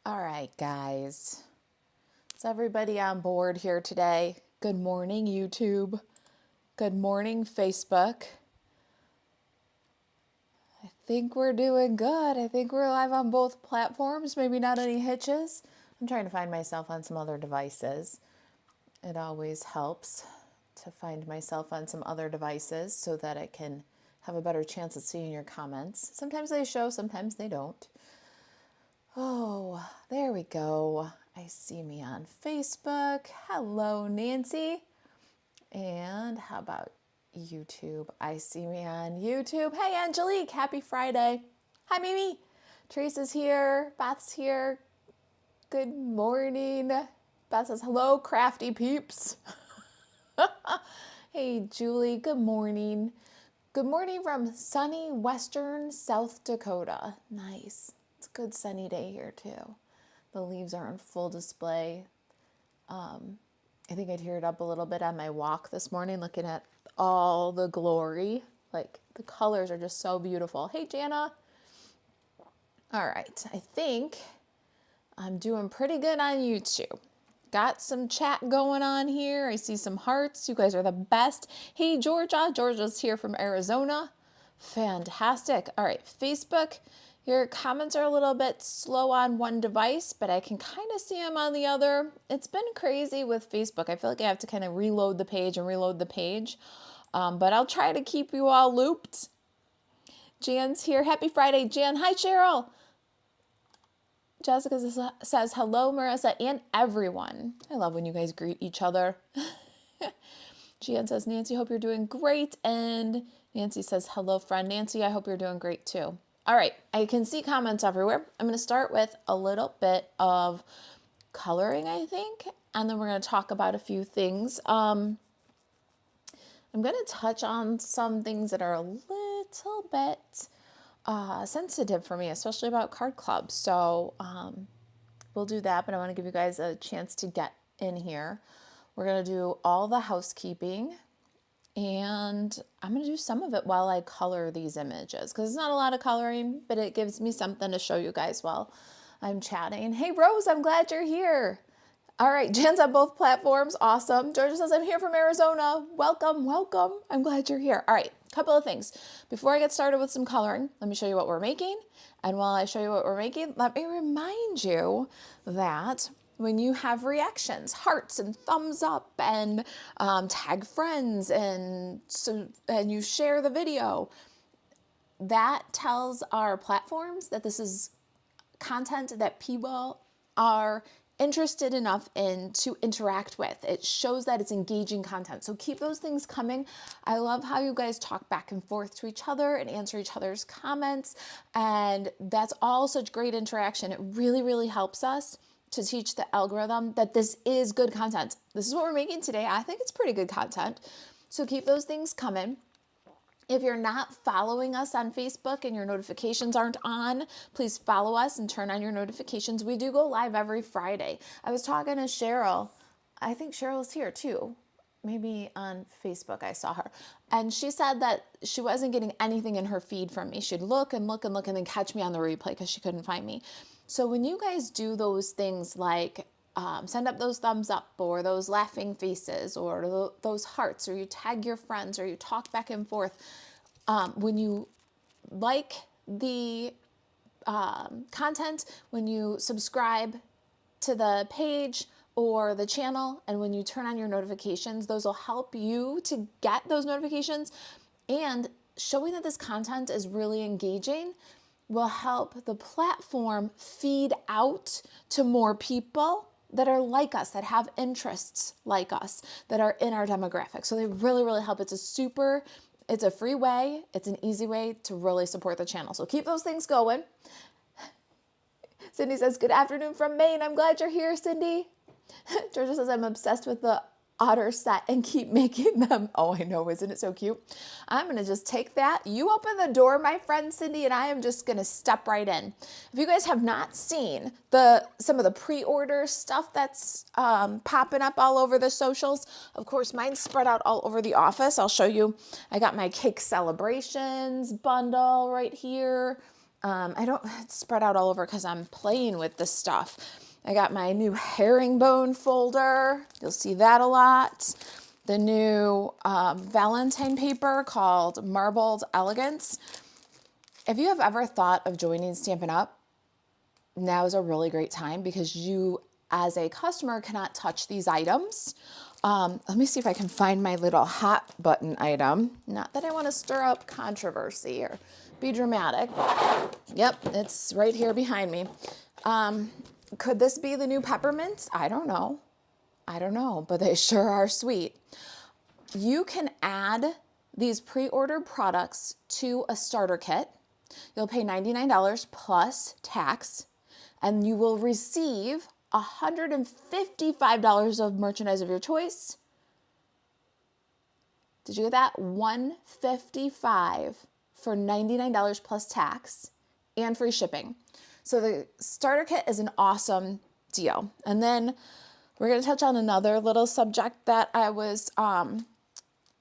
All right, guys. Is everybody on board here today? Good morning, YouTube. Good morning, Facebook. I think we're doing good. I think we're live on both platforms. Maybe not any hitches. I'm trying to find myself on some other devices. It always helps to find myself on some other devices so that I can have a better chance at seeing your comments. Sometimes they show, sometimes they don't. Oh, there we go. I see me on Facebook. Hello, Nancy. And how about YouTube? I see me on YouTube. Hey, Angelique. Happy Friday. Hi, Mimi. Teresa's here. Beth's here. Good morning. Beth says, hello, crafty peeps. Hey, Julie. Good morning. Good morning from sunny western South Dakota. Nice. It's a good sunny day here, too. The leaves are on full display. I think I teared up a little bit on my walk this morning looking at all the glory. Like, the colors are just so beautiful. Hey, Jana. All right. I think I'm doing pretty good on YouTube. Got some chat going on here. I see some hearts. You guys are the best. Hey, Georgia. Georgia's here from Arizona. Fantastic. All right, Facebook. Your comments are a little bit slow on one device, but I can kind of see them on the other. It's been crazy with Facebook. I feel like I have to kind of reload the page and reload the page. But I'll try to keep you all looped. Jan's here. Happy Friday, Jan. Hi, Cheryl. Jessica says, hello, Marissa, and everyone. I love when you guys greet each other. Jan says, Nancy, hope you're doing great. And Nancy says, hello, friend Nancy. I hope you're doing great, too. All right, I can see comments everywhere. I'm going to start with a little bit of coloring, I think, and then we're going to talk about a few things. I'm going to touch on some things that are a little bit sensitive for me, especially about card clubs. So we'll do that, but I want to give you guys a chance to get in here. We're going to do all the housekeeping, and I'm going to do some of it while I color these images because it's not a lot of coloring, but it gives me something to show you guys while I'm chatting. Hey, Rose, I'm glad you're here. All right, Jan's on both platforms. Awesome. Georgia says, I'm here from Arizona. Welcome, welcome. I'm glad you're here. All right, a couple of things. Before I get started with some coloring, let me show you what we're making. And while I show you what we're making, let me remind you that when you have reactions, hearts and thumbs up and tag friends and you share the video, that tells our platforms that this is content that people are interested enough in to interact with. It shows that it's engaging content. So keep those things coming. I love how you guys talk back and forth to each other and answer each other's comments. And that's all such great interaction. It really, really helps us to teach the algorithm that this is good content. This is what we're making today. I think it's pretty good content. So keep those things coming. If you're not following us on Facebook and your notifications aren't on, please follow us and turn on your notifications. We do go live every Friday. I was talking to Cheryl. I think Cheryl's here too. Maybe on Facebook I saw her. And she said that she wasn't getting anything in her feed from me. She'd look and look and look and then catch me on the replay because she couldn't find me. So when you guys do those things like send up those thumbs up or those laughing faces or those hearts, or you tag your friends or you talk back and forth, when you like the content, when you subscribe to the page or the channel, and when you turn on your notifications, those will help you to get those notifications. And showing that this content is really engaging will help the platform feed out to more people that are like us, that have interests like us, that are in our demographic. So they really, really help. It's a free way. It's an easy way to really support the channel. So keep those things going. Cindy says, good afternoon from Maine. I'm glad you're here, Cindy. Georgia says, I'm obsessed with the otter set and keep making them. Oh, I know. Isn't it so cute? I'm going to just take that. You open the door, my friend Cindy, and I am just going to step right in. If you guys have not seen some of the pre-order stuff that's popping up all over the socials, of course, mine's spread out all over the office. I'll show you. I got my cake celebrations bundle right here. I don't spread out all over because I'm playing with this stuff. I got my new herringbone folder. You'll see that a lot. The new Valentine paper called Marbled Elegance. If you have ever thought of joining Stampin' Up, now is a really great time because you, as a customer, cannot touch these items. Let me see if I can find my little hot button item. Not that I want to stir up controversy or be dramatic. Yep, it's right here behind me. Could this be the new peppermints? I don't know. I don't know, but they sure are sweet. You can add these pre-ordered products to a starter kit. You'll pay $99 plus tax, and you will receive $155 of merchandise of your choice. Did you get that? $155 for $99 plus tax and free shipping. So the starter kit is an awesome deal. And then we're going to touch on another little subject that I was,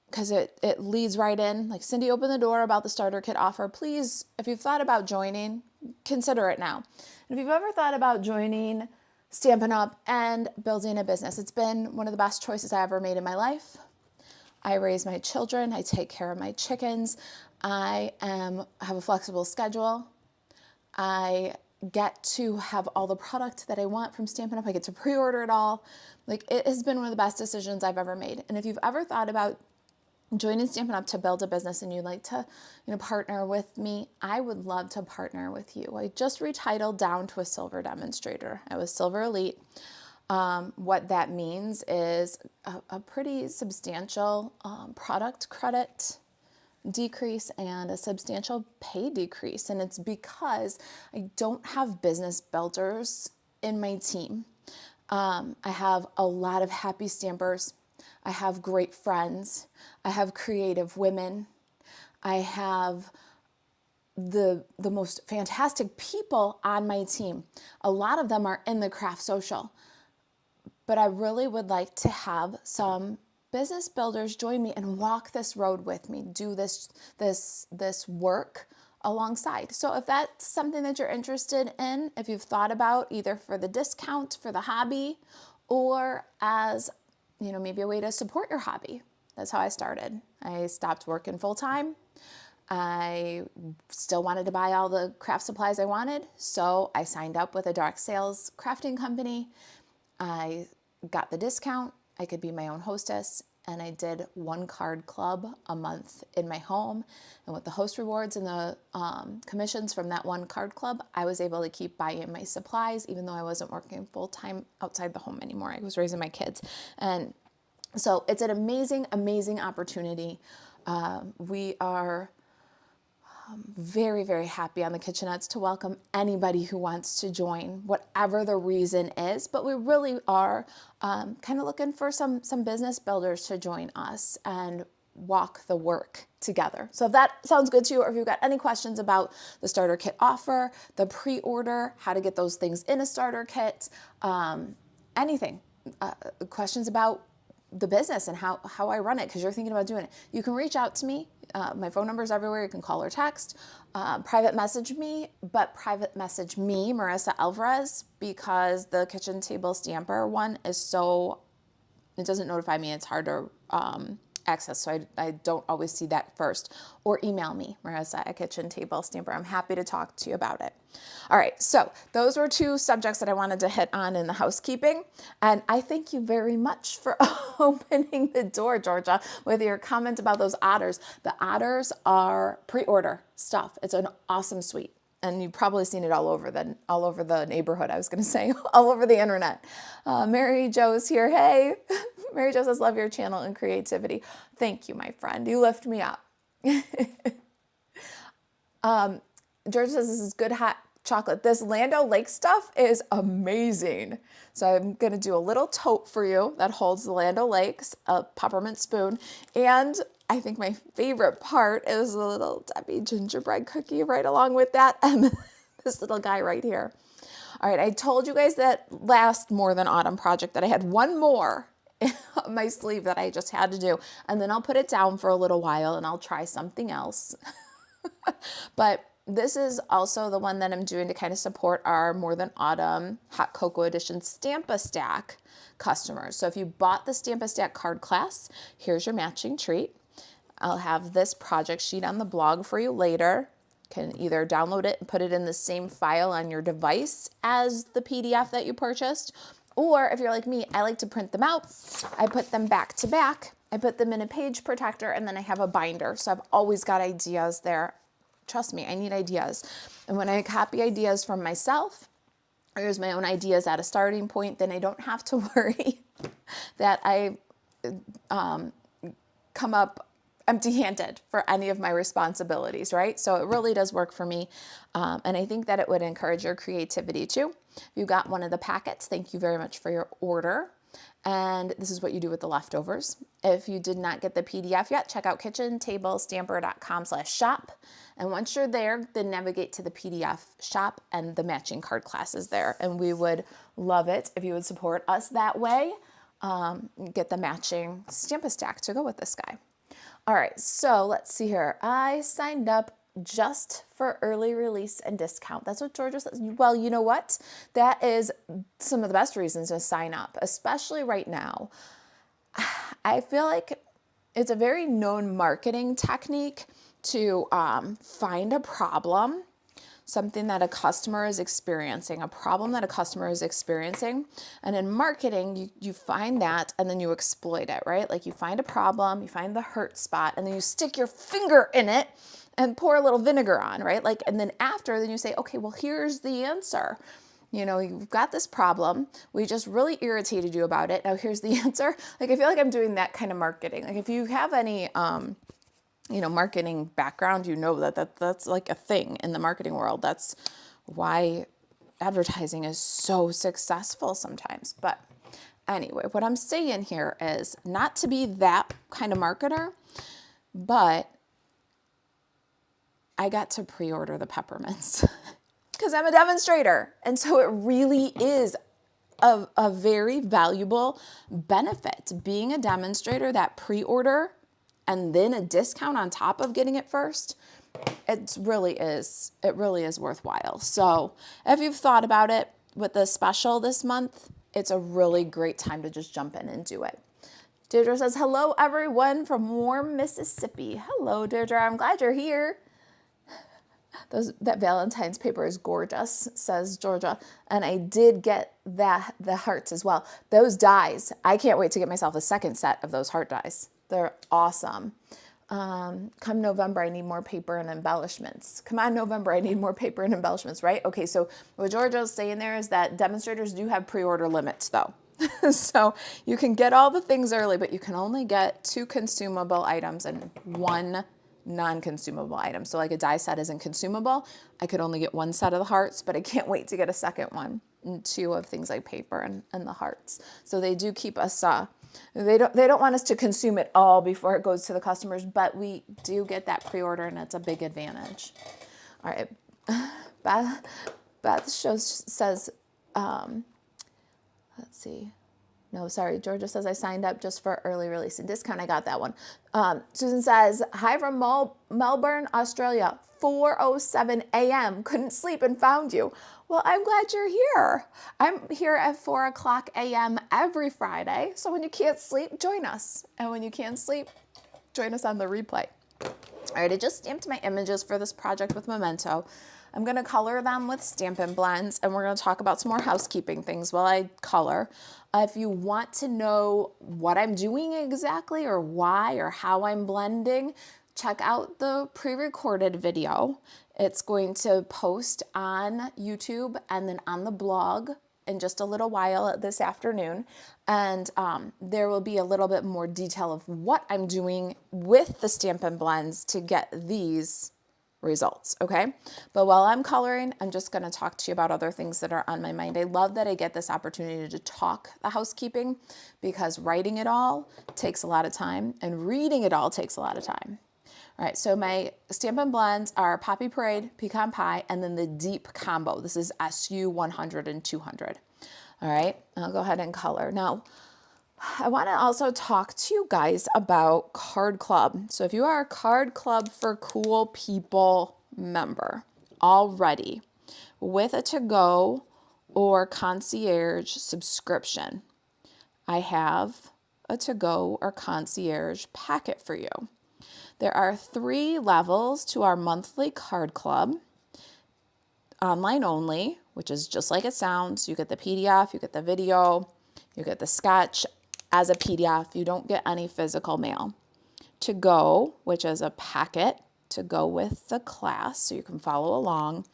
because it leads right in. Like, Cindy opened the door about the starter kit offer. Please, if you've thought about joining, consider it now. And if you've ever thought about joining Stampin' Up and building a business, it's been one of the best choices I ever made in my life. I raise my children. I take care of my chickens. I have a flexible schedule. I get to have all the product that I want from Stampin' Up. I get to pre-order it all. Like, it has been one of the best decisions I've ever made. And if you've ever thought about joining Stampin' Up to build a business and you'd like to, partner with me, I would love to partner with you. I just retitled down to a silver demonstrator. I was Silver Elite. What that means is a pretty substantial product credit decrease and a substantial pay decrease. And it's because I don't have business builders in my team. I have a lot of happy stampers. I have great friends. I have creative women. I have the most fantastic people on my team. A lot of them are in the craft social. But I really would like to have some business builders join me and walk this road with me, do this work alongside. So if that's something that you're interested in, if you've thought about either for the discount for the hobby or as, maybe a way to support your hobby. That's how I started. I stopped working full time. I still wanted to buy all the craft supplies I wanted, so I signed up with a direct sales crafting company. I got the discount. I could be my own hostess, and I did one card club a month in my home. And with the host rewards and the commissions from that one card club, I was able to keep buying my supplies, even though I wasn't working full time outside the home anymore. I was raising my kids. And so it's an amazing, amazing opportunity. We are very, very happy on the Kitchenettes to welcome anybody who wants to join, whatever the reason is. But we really are kind of looking for some business builders to join us and walk the work together. So if that sounds good to you, or if you've got any questions about the starter kit offer, the pre-order, how to get those things in a starter kit, anything, questions about the business and how I run it, because you're thinking about doing it, you can reach out to me. My phone number is everywhere. You can call or text, private message me, but private message me, Marisa Alvarez, because the kitchen table stamper one is it doesn't notify me. It's hard to access, so I don't always see that first. Or email me, Marisa at Kitchen Table Stamper. I'm happy to talk to you about it. All right, so those were two subjects that I wanted to hit on in the housekeeping. And I thank you very much for opening the door, Georgia, with your comment about those otters. The otters are pre-order stuff. It's an awesome suite. And you've probably seen it all over the neighborhood, I was going to say, all over the internet. Mary Jo's here. Hey, Mary Jo says, love your channel and creativity. Thank you, my friend. You lift me up. George says, this is good hot chocolate. This Land O'Lakes stuff is amazing. So I'm going to do a little tote for you that holds the Land O'Lakes, a peppermint spoon, and I think my favorite part is the little Debbie gingerbread cookie right along with that, and this little guy right here. All right, I told you guys that last More Than Autumn project that I had one more up my sleeve that I just had to do, and then I'll put it down for a little while and I'll try something else. But this is also the one that I'm doing to kind of support our More Than Autumn Hot Cocoa Edition Stamp-A-Stack customers. So if you bought the Stamp-A-Stack card class, here's your matching treat. I'll have this project sheet on the blog for you later. You can either download it and put it in the same file on your device as the PDF that you purchased, or if you're like me, I like to print them out. I put them back to back. I put them in a page protector, and then I have a binder. So I've always got ideas there. Trust me, I need ideas. And when I copy ideas from myself, or use my own ideas at a starting point, then I don't have to worry that I come up empty-handed for any of my responsibilities, right? So it really does work for me. And I think that it would encourage your creativity too. If you got one of the packets, thank you very much for your order. And this is what you do with the leftovers. If you did not get the PDF yet, check out kitchentablestamper.com/shop. And once you're there, then navigate to the PDF shop and the matching card class is there. And we would love it if you would support us that way. Get the matching Stamp-A-Stack to go with this guy. All right, so let's see here. I signed up just for early release and discount. That's what Georgia says. Well, you know what? That is some of the best reasons to sign up, especially right now. I feel like it's a very known marketing technique to find a problem, something that a customer is experiencing, a problem that a customer is experiencing. And in marketing, you find that and then you exploit it, right? Like you find a problem, you find the hurt spot, and then you stick your finger in it and pour a little vinegar on, right? Like, and then after, then you say, okay, well, here's the answer. You know, you've got this problem. We just really irritated you about it. Now here's the answer. Like, I feel like I'm doing that kind of marketing. Like if you have any, marketing background, you know that's like a thing in the marketing world. That's why advertising is so successful sometimes. But anyway, what I'm saying here is not to be that kind of marketer, but I got to pre-order the peppermints because I'm a demonstrator. And so it really is a very valuable benefit. Being a demonstrator, that pre-order and then a discount on top of getting it first, it really is worthwhile. So if you've thought about it with the special this month, it's a really great time to just jump in and do it. Deirdre says, hello everyone from warm Mississippi. Hello Deirdre, I'm glad you're here. That Valentine's paper is gorgeous, says Georgia. And I did get the hearts as well. Those dies, I can't wait to get myself a second set of those heart dies. They're awesome. Come November, I need more paper and embellishments. Come on, November, I need more paper and embellishments, right? Okay, so what Georgia's saying there is that demonstrators do have pre-order limits, though. So you can get all the things early, but you can only get 2 consumable items and 1 non-consumable item. So like a die set isn't consumable. I could only get 1 set of the hearts, but I can't wait to get a second one and 2 of things like paper and the hearts. So they do keep us, they don't want us to consume it all before it goes to the customers, but we do get that pre-order and it's a big advantage. All right. Beth says, let's see. No, sorry. Georgia says, I signed up just for early release and discount. I got that one. Susan says, hi from Melbourne, Australia, 4:07 a.m. Couldn't sleep and found you. Well, I'm glad you're here. I'm here at 4 o'clock a.m. every Friday. So when you can't sleep, join us. And when you can sleep, join us on the replay. All right, I just stamped my images for this project with Memento. I'm going to color them with Stampin' Blends, and we're going to talk about some more housekeeping things while I color. If you want to know what I'm doing exactly or why or how I'm blending, check out the pre-recorded video. It's going to post on YouTube and then on the blog in just a little while this afternoon. And there will be a little bit more detail of what I'm doing with the Stampin' Blends to get these results, okay? But while I'm coloring, I'm just gonna talk to you about other things that are on my mind. I love that I get this opportunity to talk the housekeeping because writing it all takes a lot of time and reading it all takes a lot of time. All right, so my Stampin' Blends are Poppy Parade, Pecan Pie, and then the Deep Combo. This is SU 100 and 200. All right, I'll go ahead and color. Now, I want to also talk to you guys about Card Club. So if you are a Card Club for Cool People member, already with a to-go or concierge subscription, I have a to-go or concierge packet for you. There are 3 levels to our monthly card club. Online only, which is just like it sounds. You get the PDF, you get the video, you get the sketch as a PDF. You don't get any physical mail. To go, which is a packet to go with the class so you can follow along.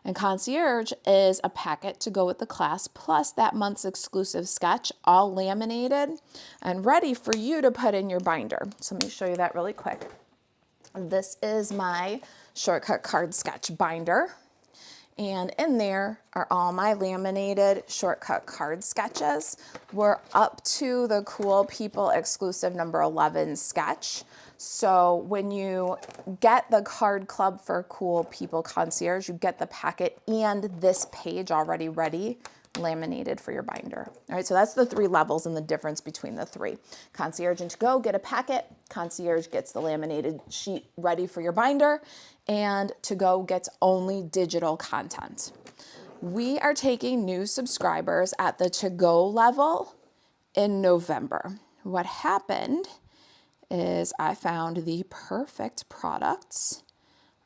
And concierge is a packet to go with the class plus that month's exclusive sketch, all laminated and ready for you to put in your binder. So let me show you that really quick. This is my shortcut card sketch binder. And in there are all my laminated shortcut card sketches. We're up to the Cool People exclusive number 11 sketch. So when you get the card club for Cool People Concierge, you get the packet and this page already ready, laminated for your binder. All right, so that's the 3 levels and the difference between the 3. Concierge and to go get a packet. Concierge gets the laminated sheet ready for your binder, and to go gets only digital content. We are taking new subscribers at the to go level in November. What happened is I found the perfect products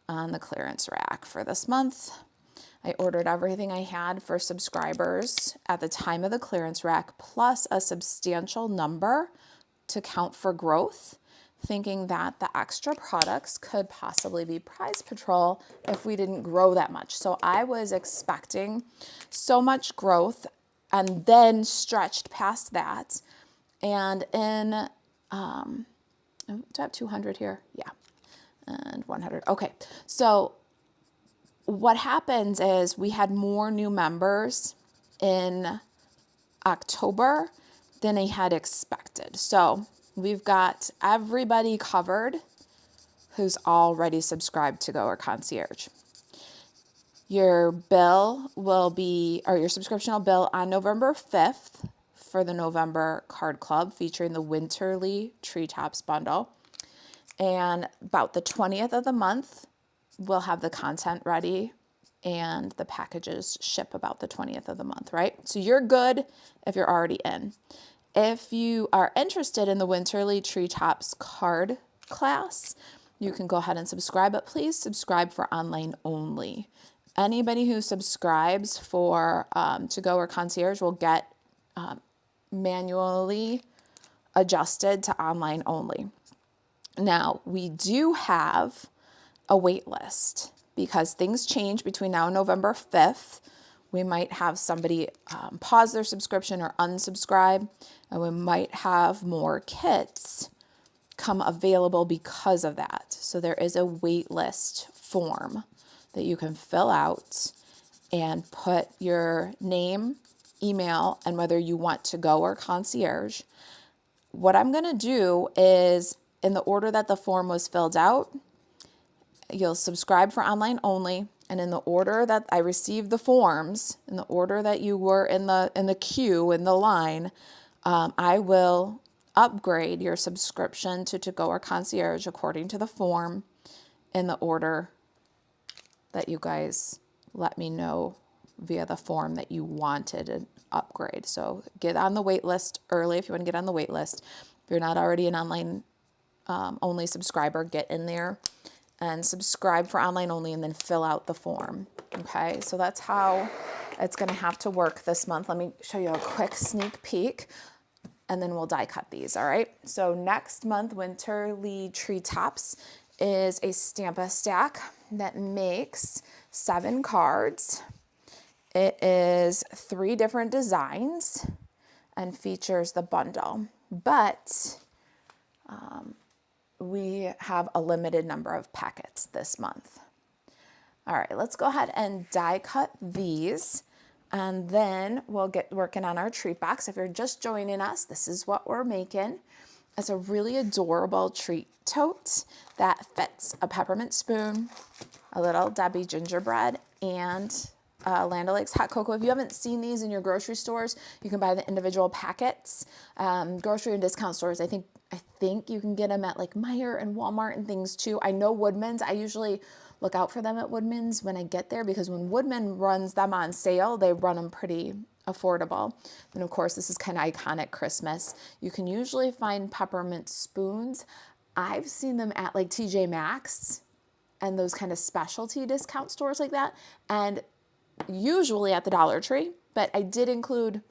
on the clearance rack for this month. I ordered everything I had for subscribers at the time of the clearance rack, plus a substantial number to count for growth, thinking that the extra products could possibly be prize patrol if we didn't grow that much. So I was expecting so much growth and then stretched past that. And in, do I have 200 here? Yeah, and 100. Okay, so what happens is we had more new members in October than I had expected. So we've got everybody covered who's already subscribed to Go or Concierge. Your bill will be, or your subscription will bill on November 5th for the November Card Club featuring the Winterly Treetops bundle. And about the 20th of the month, we'll have the content ready and the packages ship about the 20th of the month, right? So you're good if you're already in. If you are interested in the Winterly Treetops card class, you can go ahead and subscribe, but please subscribe for online only. Anybody who subscribes for to go or concierge will get manually adjusted to online only. Now, we do have a wait list because things change between now and November 5th. We might have somebody pause their subscription or unsubscribe, and we might have more kits come available because of that. So there is a wait list form that you can fill out and put your name, email, and whether you want to go or concierge. What I'm going to do is, in the order that the form was filled out, you'll subscribe for online only, and in the order that I received the forms, in the order that you were in the queue, in the line, I will upgrade your subscription to go or concierge according to the form in the order that you guys let me know via the form that you wanted an upgrade. So get on the wait list early if you want to get on the wait list. If you're not already an online only subscriber, get in there and subscribe for online only and then fill out the form. Okay, so that's how it's going to have to work this month. Let me show you a quick sneak peek and then we'll die cut these. All right, so next month, Winterly Treetops is a Stampa stack that makes 7 cards. It is 3 different designs and features the bundle, but we have a limited number of packets this month. All right, let's go ahead and die cut these, and then we'll get working on our treat box. If you're just joining us, this is what we're making. It's a really adorable treat tote that fits a peppermint spoon, a little Debbie gingerbread, and Land O'Lakes hot cocoa. If you haven't seen these in your grocery stores, you can buy the individual packets. Grocery and discount stores, I think I think you can get them at like Meijer and Walmart and things too. I know Woodman's, I usually look out for them at Woodman's when I get there, because when Woodman runs them on sale, they run them pretty affordable. And of course, this is kind of iconic Christmas. You can usually find peppermint spoons. I've seen them at like TJ Maxx and those kind of specialty discount stores like that, and usually at the Dollar Tree. But I did include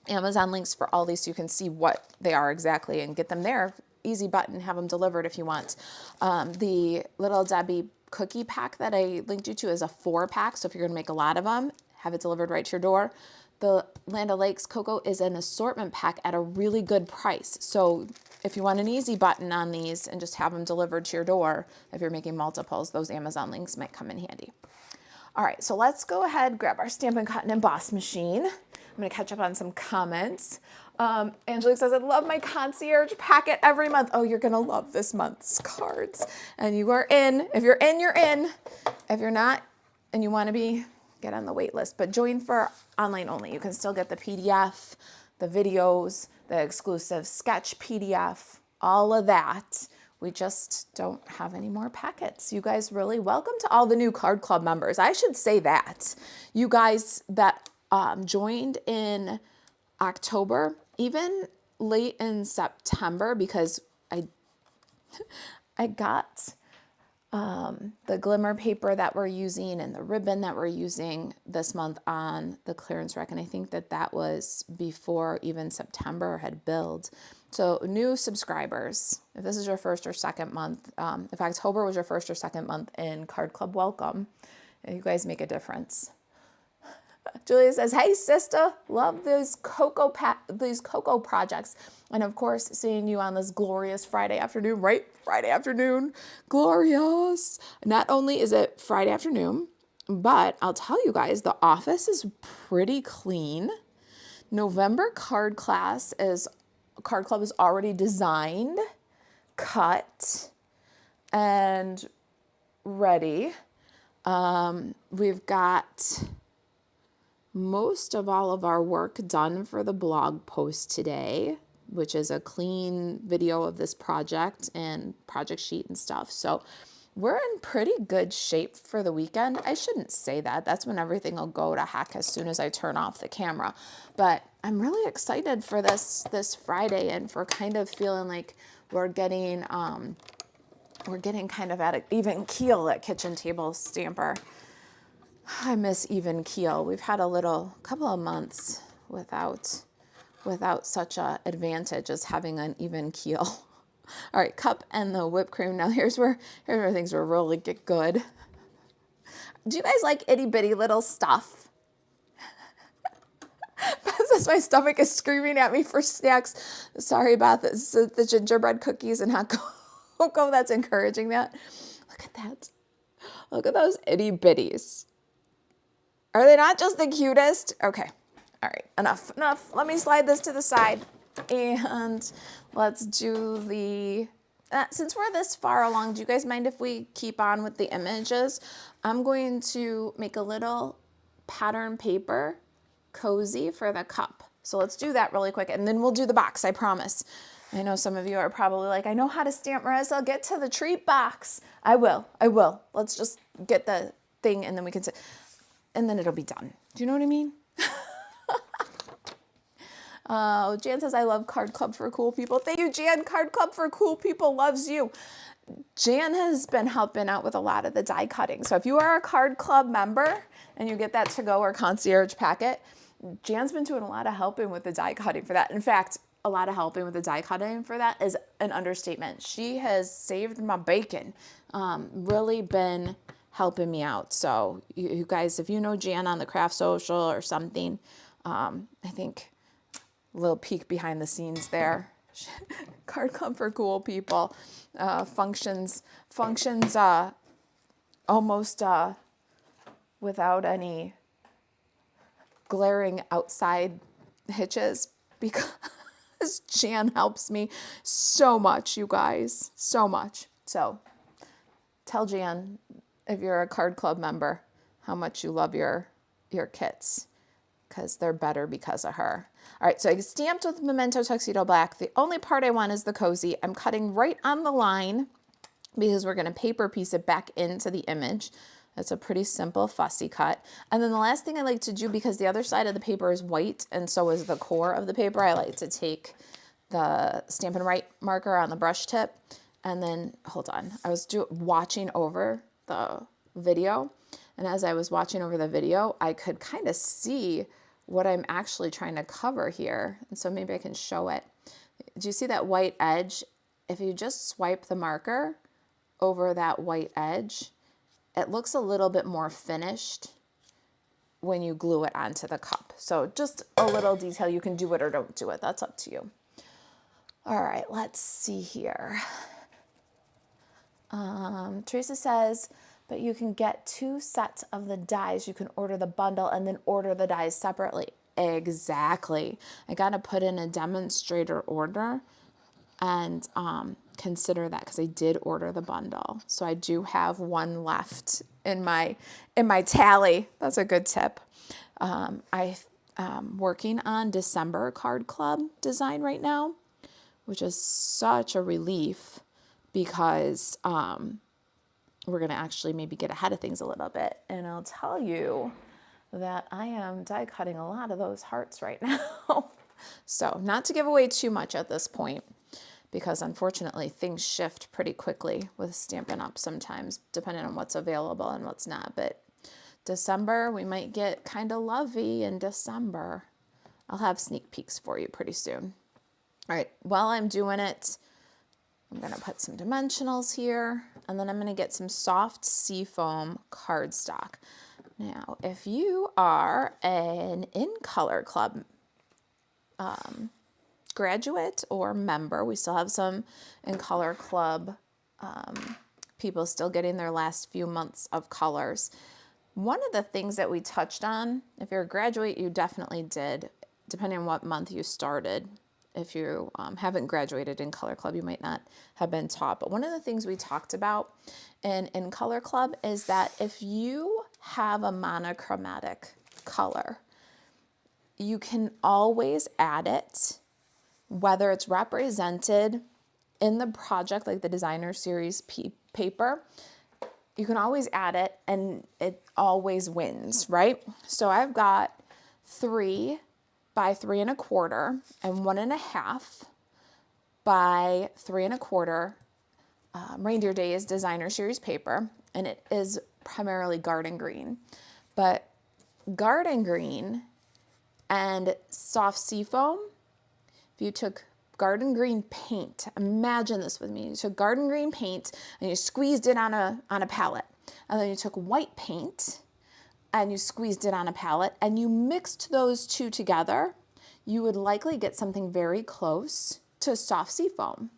Amazon links for all these so you can see what they are exactly and get them there. Easy button, have them delivered if you want. The Little Debbie cookie pack that I linked you to is a 4-pack, so if you're gonna make a lot of them, have it delivered right to your door. The Land O'Lakes cocoa is an assortment pack at a really good price. So if you want an easy button on these and just have them delivered to your door, if you're making multiples, those Amazon links might come in handy. All right, so let's go ahead, grab our Stampin' Cut and Emboss machine. I'm gonna catch up on some comments. Angelique says, I love my concierge packet every month. Oh, you're gonna love this month's cards. And you are in. If you're in, you're in. If you're not and you wanna be, get on the wait list. But join for online only. You can still get the PDF, the videos, the exclusive sketch PDF, all of that. We just don't have any more packets. You guys really welcome to all the new Card Club members. I should say that. You guys that joined in October, even late in September, because I got the glimmer paper that we're using and the ribbon that we're using this month on the clearance rack. And I think that that was before even September had billed. So new subscribers, if this is your first or second month, if October was your first or second month in Card Club, welcome. You guys make a difference. Julia says, hey sister, love these cocoa projects. And of course, seeing you on this glorious Friday afternoon, right? Friday afternoon, glorious. Not only is it Friday afternoon, but I'll tell you guys, the office is pretty clean. November card club is already designed, cut, and ready. We've got most of all of our work done for the blog post today, which is a clean video of this project and project sheet and stuff. So we're in pretty good shape for the weekend. I shouldn't say that. That's when everything will go to heck as soon as I turn off the camera. But I'm really excited for this Friday, and for kind of feeling like we're getting kind of at an even keel at Kitchen Table Stamper. I miss even keel. We've had a couple of months without such a advantage as having an even keel. All right, cup and the whipped cream. Now here's where things will really get good. Do you guys like itty bitty little stuff? Says my stomach is screaming at me for snacks. Sorry about this. The gingerbread cookies and hot cocoa. That's encouraging that. Look at that. Look at those itty bitties. Are they not just the cutest? Okay. All right. Enough. Let me slide this to the side. And let's do the... since we're this far along, do you guys mind if we keep on with the images? I'm going to make a little pattern paper cozy for the cup. So let's do that really quick, and then we'll do the box, I promise. I know some of you are probably like, I know how to stamp, Marisa. I'll get to the treat box. I will. Let's just get the thing, and then we can sit. And then it'll be done. Do you know what I mean? Jan says, I love Card Club for Cool People. Thank you, Jan. Card Club for Cool People loves you. Jan has been helping out with a lot of the die cutting. So if you are a Card Club member and you get that to-go or concierge packet, Jan's been doing a lot of helping with the die cutting for that. In fact, a lot of helping with the die cutting for that is an understatement. She has saved my bacon, really been helping me out. So you guys, if you know Jan on the Craft Social or something, I think a little peek behind the scenes there. Card Club for Cool People functions almost without any glaring outside hitches, because Jan helps me so much, you guys, so much. So tell Jan, if you're a Card Club member, how much you love your kits, because they're better because of her. All right, so I stamped with Memento Tuxedo Black. The only part I want is the cozy. I'm cutting right on the line because we're gonna paper piece it back into the image. That's a pretty simple fussy cut. And then the last thing I like to do, because the other side of the paper is white and so is the core of the paper, I like to take the Stampin' Up marker on the brush tip and then, hold on, I was watching over the video, and as I was watching over the video, I could kind of see what I'm actually trying to cover here. And so maybe I can show it. Do you see that white edge? If you just swipe the marker over that white edge, it looks a little bit more finished when you glue it onto the cup. So just a little detail, you can do it or don't do it. That's up to you. All right, let's see here. Teresa says, but you can get 2 sets of the dies. You can order the bundle and then order the dies separately. Exactly. I got to put in a demonstrator order and consider that because I did order the bundle. So I do have one left in my tally. That's a good tip. I'm working on December card club design right now, which is such a relief because we're going to actually maybe get ahead of things a little bit. And I'll tell you that I am die cutting a lot of those hearts right now. So not to give away too much at this point, because unfortunately things shift pretty quickly with Stampin' Up sometimes, depending on what's available and what's not. But December, we might get kind of lovey in December. I'll have sneak peeks for you pretty soon. All right, while I'm doing it, I'm gonna put some dimensionals here, and then I'm gonna get some soft seafoam cardstock. Now, if you are an In Color Club graduate or member, we still have some In Color Club people still getting their last few months of colors. One of the things that we touched on, if you're a graduate, you definitely did, depending on what month you started. If you haven't graduated in Color Club, you might not have been taught. But one of the things we talked about in Color Club is that if you have a monochromatic color, you can always add it, whether it's represented in the project, like the designer series paper, you can always add it and it always wins, right? So I've got 3 by 3 1/4 and 1 1/2 by 3 1/4 Reindeer Days designer series paper, and it is primarily garden green. But garden green and soft seafoam, if you took garden green paint, imagine this with me, you took garden green paint and you squeezed it on a palette, and then you took white paint and you squeezed it on a palette, and you mixed those two together, you would likely get something very close to soft seafoam.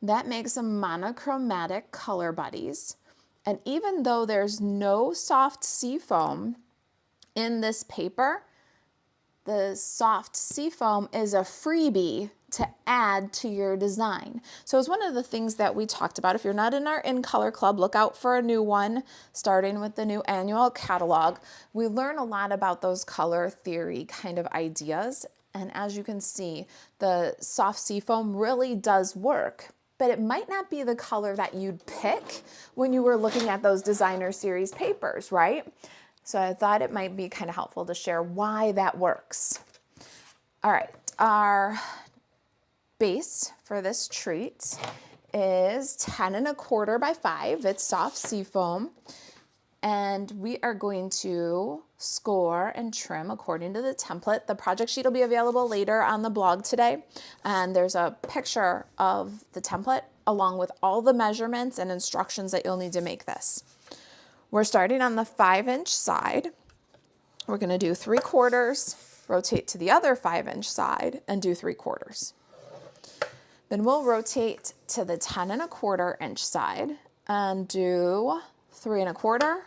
That makes them monochromatic color buddies. And even though there's no soft seafoam in this paper, the soft seafoam is a freebie to add to your design. So it's one of the things that we talked about. If you're not in our In Color Club, look out for a new one, starting with the new annual catalog. We learn a lot about those color theory kind of ideas. And as you can see, the soft seafoam really does work, but it might not be the color that you'd pick when you were looking at those designer series papers, right? So I thought it might be kind of helpful to share why that works. All right, our base for this treat is 10 1/4 by 5. It's soft seafoam. And we are going to score and trim according to the template. The project sheet will be available later on the blog today. And there's a picture of the template along with all the measurements and instructions that you'll need to make this. We're starting on the 5-inch side. We're gonna do 3/4, rotate to the other 5-inch side and do 3/4. Then we'll rotate to the 10 1/4 inch side and do 3 1/4,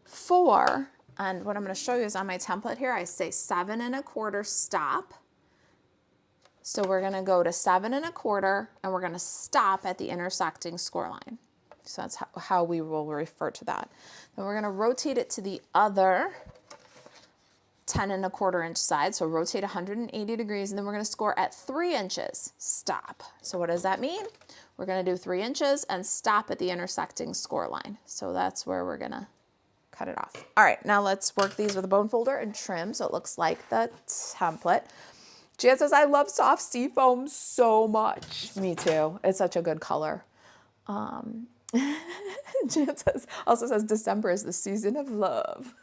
4, and what I'm going to show you is on my template here, I say 7 1/4 stop. So we're going to go to 7 1/4 and we're going to stop at the intersecting score line. So that's how we will refer to that. Then we're going to rotate it to the other 10¼ inch side. So rotate 180 degrees, and then we're going to score at 3 inches. Stop. So what does that mean? We're going to do 3 inches and stop at the intersecting score line. So that's where we're going to cut it off. All right, now let's work these with a bone folder and trim so it looks like the template. Jan says, I love soft sea foam so much. Me too. It's such a good color. Jan also says December is the season of love.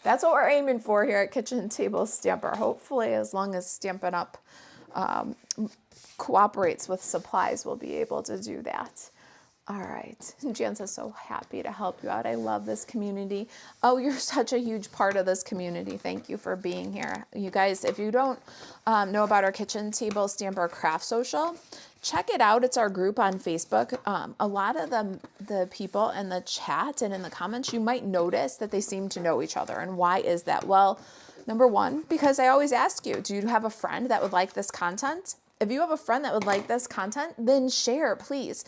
That's what we're aiming for here at Kitchen Table Stamper. Hopefully, as long as Stampin' Up cooperates with supplies, we'll be able to do that. All right. Jan says, so happy to help you out. I love this community. Oh, you're such a huge part of this community. Thank you for being here. You guys, if you don't know about our Kitchen Table Stamper Craft Social, check it out. It's our group on Facebook. A lot of the people in the chat and in the comments, you might notice that they seem to know each other. And why is that? Well, number one, because I always ask you, do you have a friend that would like this content? If you have a friend that would like this content, then share, please.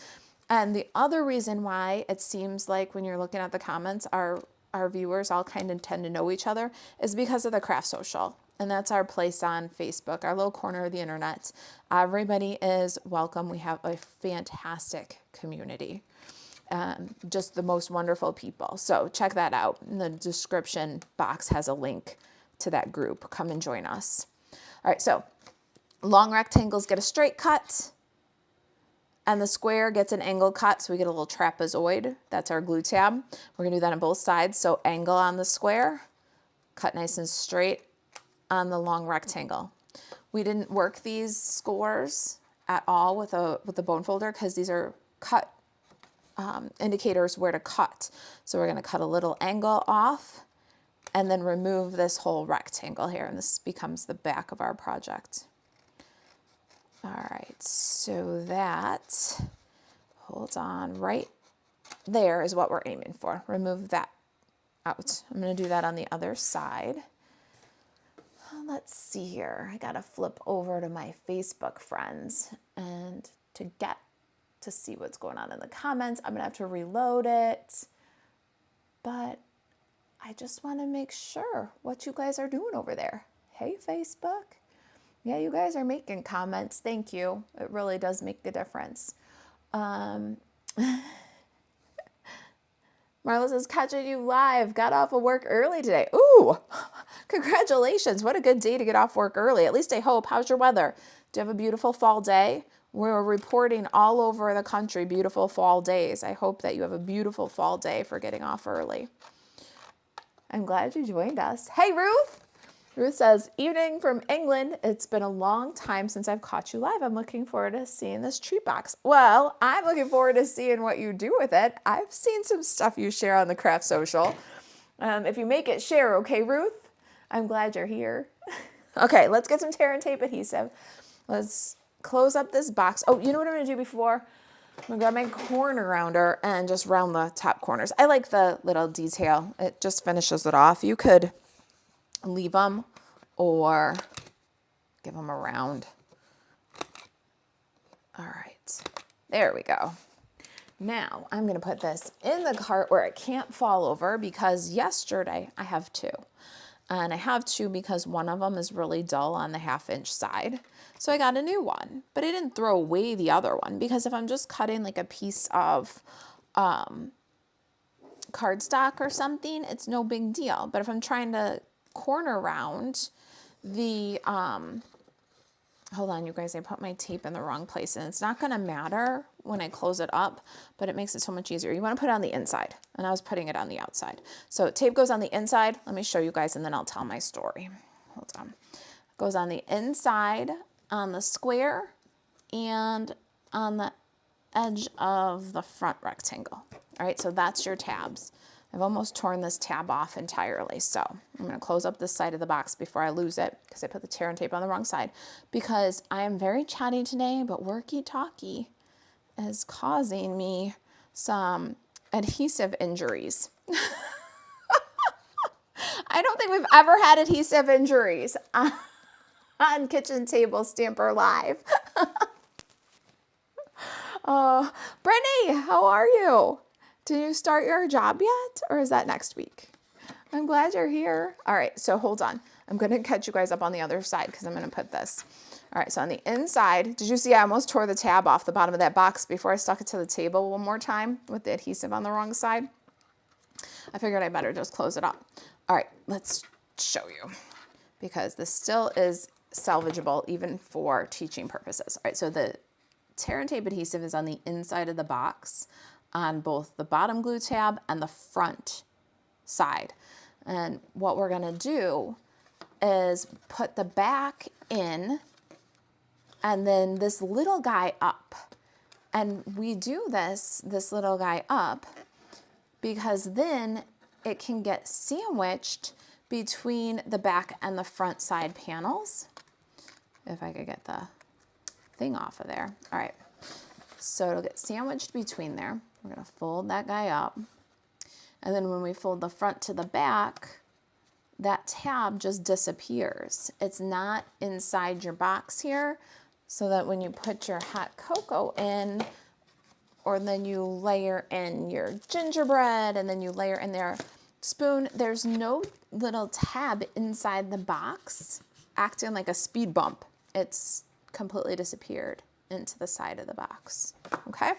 And the other reason why it seems like when you're looking at the comments, our viewers all kind of tend to know each other is because of the Craft Social. And that's our place on Facebook, our little corner of the internet. Everybody is welcome. We have a fantastic community. Just the most wonderful people. So check that out. In the description box has a link to that group. Come and join us. All right, so long rectangles get a straight cut. And the square gets an angle cut, so we get a little trapezoid. That's our glue tab. We're gonna do that on both sides. So angle on the square, cut nice and straight on the long rectangle. We didn't work these scores at all with a bone folder because these are cut indicators where to cut. So we're gonna cut a little angle off and then remove this whole rectangle here, and this becomes the back of our project. All right, so that, hold on, right there is what we're aiming for. Remove that out. I'm going to do that on the other side. Let's see here. I got to flip over to my Facebook friends, and to get to see what's going on in the comments, I'm going to have to reload it. But I just want to make sure what you guys are doing over there. Hey, Facebook. Yeah, you guys are making comments. Thank you. It really does make the difference. Marla says, catching you live. Got off of work early today. Ooh, congratulations. What a good day to get off work early. At least I hope. How's your weather? Do you have a beautiful fall day? We're reporting all over the country beautiful fall days. I hope that you have a beautiful fall day for getting off early. I'm glad you joined us. Hey, Ruth. Ruth says, evening from England. It's been a long time since I've caught you live. I'm looking forward to seeing this treat box. Well, I'm looking forward to seeing what you do with it. I've seen some stuff you share on the Craft Social. If you make it, share, okay, Ruth? I'm glad you're here. Okay, let's get some tear and tape adhesive. Let's close up this box. Oh, you know what I'm going to do before? I'm going to grab my corner rounder and just round the top corners. I like the little detail. It just finishes it off. You could leave them or give them a round. All right, there we go. Now I'm going to put this in the cart where it can't fall over, because yesterday I have two. And I have two because one of them is really dull on the 1/2 inch side. So I got a new one, but I didn't throw away the other one, because if I'm just cutting like a piece of cardstock or something, it's no big deal. But if I'm trying to corner round the, hold on, you guys, I put my tape in the wrong place, and it's not going to matter when I close it up, but it makes it so much easier. You want to put it on the inside, and I was putting it on the outside. So tape goes on the inside. Let me show you guys, and then I'll tell my story. Hold on. It goes on the inside, on the square, and on the edge of the front rectangle. All right, so that's your tabs. I've almost torn this tab off entirely, so I'm going to close up this side of the box before I lose it, because I put the tear and tape on the wrong side, because I am very chatty today, but worky-talky is causing me some adhesive injuries. I don't think we've ever had adhesive injuries on Kitchen Table Stamper Live. Brittany, how are you? Did you start your job yet, or is that next week? I'm glad you're here. All right, so hold on. I'm going to catch you guys up on the other side because I'm going to put this. All right, so on the inside, did you see I almost tore the tab off the bottom of that box before I stuck it to the table one more time with the adhesive on the wrong side? I figured I better just close it up. All right, let's show you because this still is salvageable even for teaching purposes. All right, so the tear and tape adhesive is on the inside of the box on both the bottom glue tab and the front side. And what we're gonna do is put the back in and then this little guy up. And we do this little guy up because then it can get sandwiched between the back and the front side panels. If I could get the thing off of there. All right, so it'll get sandwiched between there. We're gonna fold that guy up. And then when we fold the front to the back, that tab just disappears. It's not inside your box here, so that when you put your hot cocoa in, or then you layer in your gingerbread, and then you layer in their spoon, there's no little tab inside the box acting like a speed bump. It's completely disappeared into the side of the box, okay?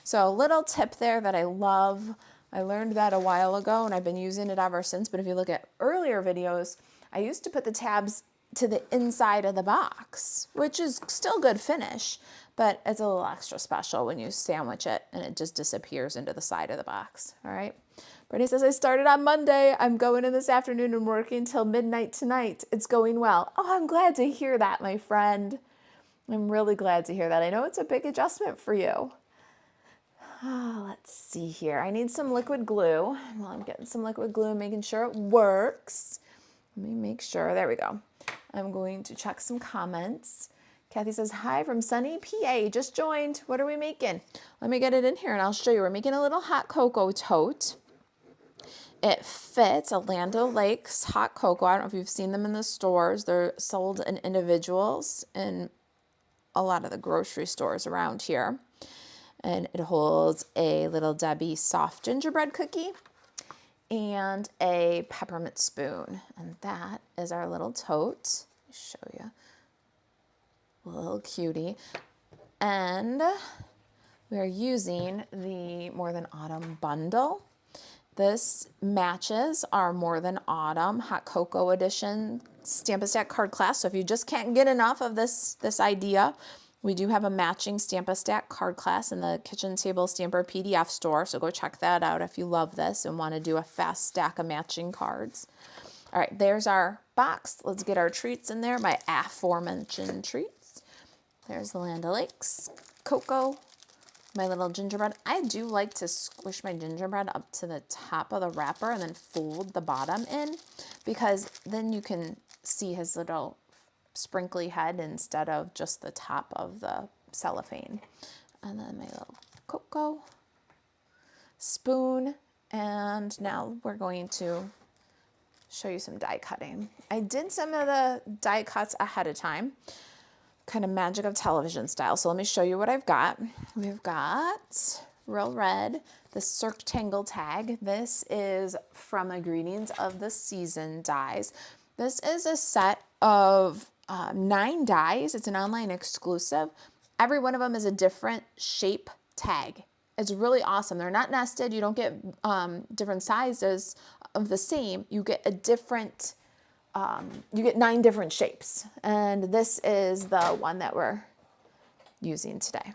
So a little tip there that I love. I learned that a while ago and I've been using it ever since, but if you look at earlier videos, I used to put the tabs to the inside of the box, which is still good finish, but it's a little extra special when you sandwich it and it just disappears into the side of the box, all right? Brittany says, I started on Monday. I'm going in this afternoon and working till midnight tonight. It's going well. Oh, I'm glad to hear that, my friend. I'm really glad to hear that. I know it's a big adjustment for you. Oh, let's see here. I need some liquid glue. Well, I'm getting some liquid glue, making sure it works. Let me make sure. There we go. I'm going to check some comments. Kathy says, hi from sunny PA. Just joined. What are we making? Let me get it in here and I'll show you. We're making a little hot cocoa tote. It fits a Land O'Lakes hot cocoa. I don't know if you've seen them in the stores. They're sold in individuals in a lot of the grocery stores around here. And it holds a Little Debbie soft gingerbread cookie and a peppermint spoon. And that is our little tote. Let me show you. A little cutie. And we are using the More Than Autumn bundle. This matches our More Than Autumn Hot Cocoa Edition Stamp Stack card class. So if you just can't get enough of this idea, we do have a matching Stamp Stack card class in the Kitchen Table Stamper PDF store. So go check that out if you love this and want to do a fast stack of matching cards. All right, there's our box. Let's get our treats in there, my aforementioned treats. There's the Land O'Lakes cocoa, my little gingerbread. I do like to squish my gingerbread up to the top of the wrapper and then fold the bottom in because then you can see his little sprinkly head instead of just the top of the cellophane. And then my little cocoa spoon. And now we're going to show you some die cutting. I did some of the die cuts ahead of time, kind of magic of television style. So let me show you what I've got. We've got Real Red, the Circtangle tag. This is from the Greetings of the Season dies. This is a set of 9 dies. It's an online exclusive. Every one of them is a different shape tag. It's really awesome. They're not nested. You don't get different sizes of the same. You get a different, you get 9 different shapes. And this is the one that we're using today.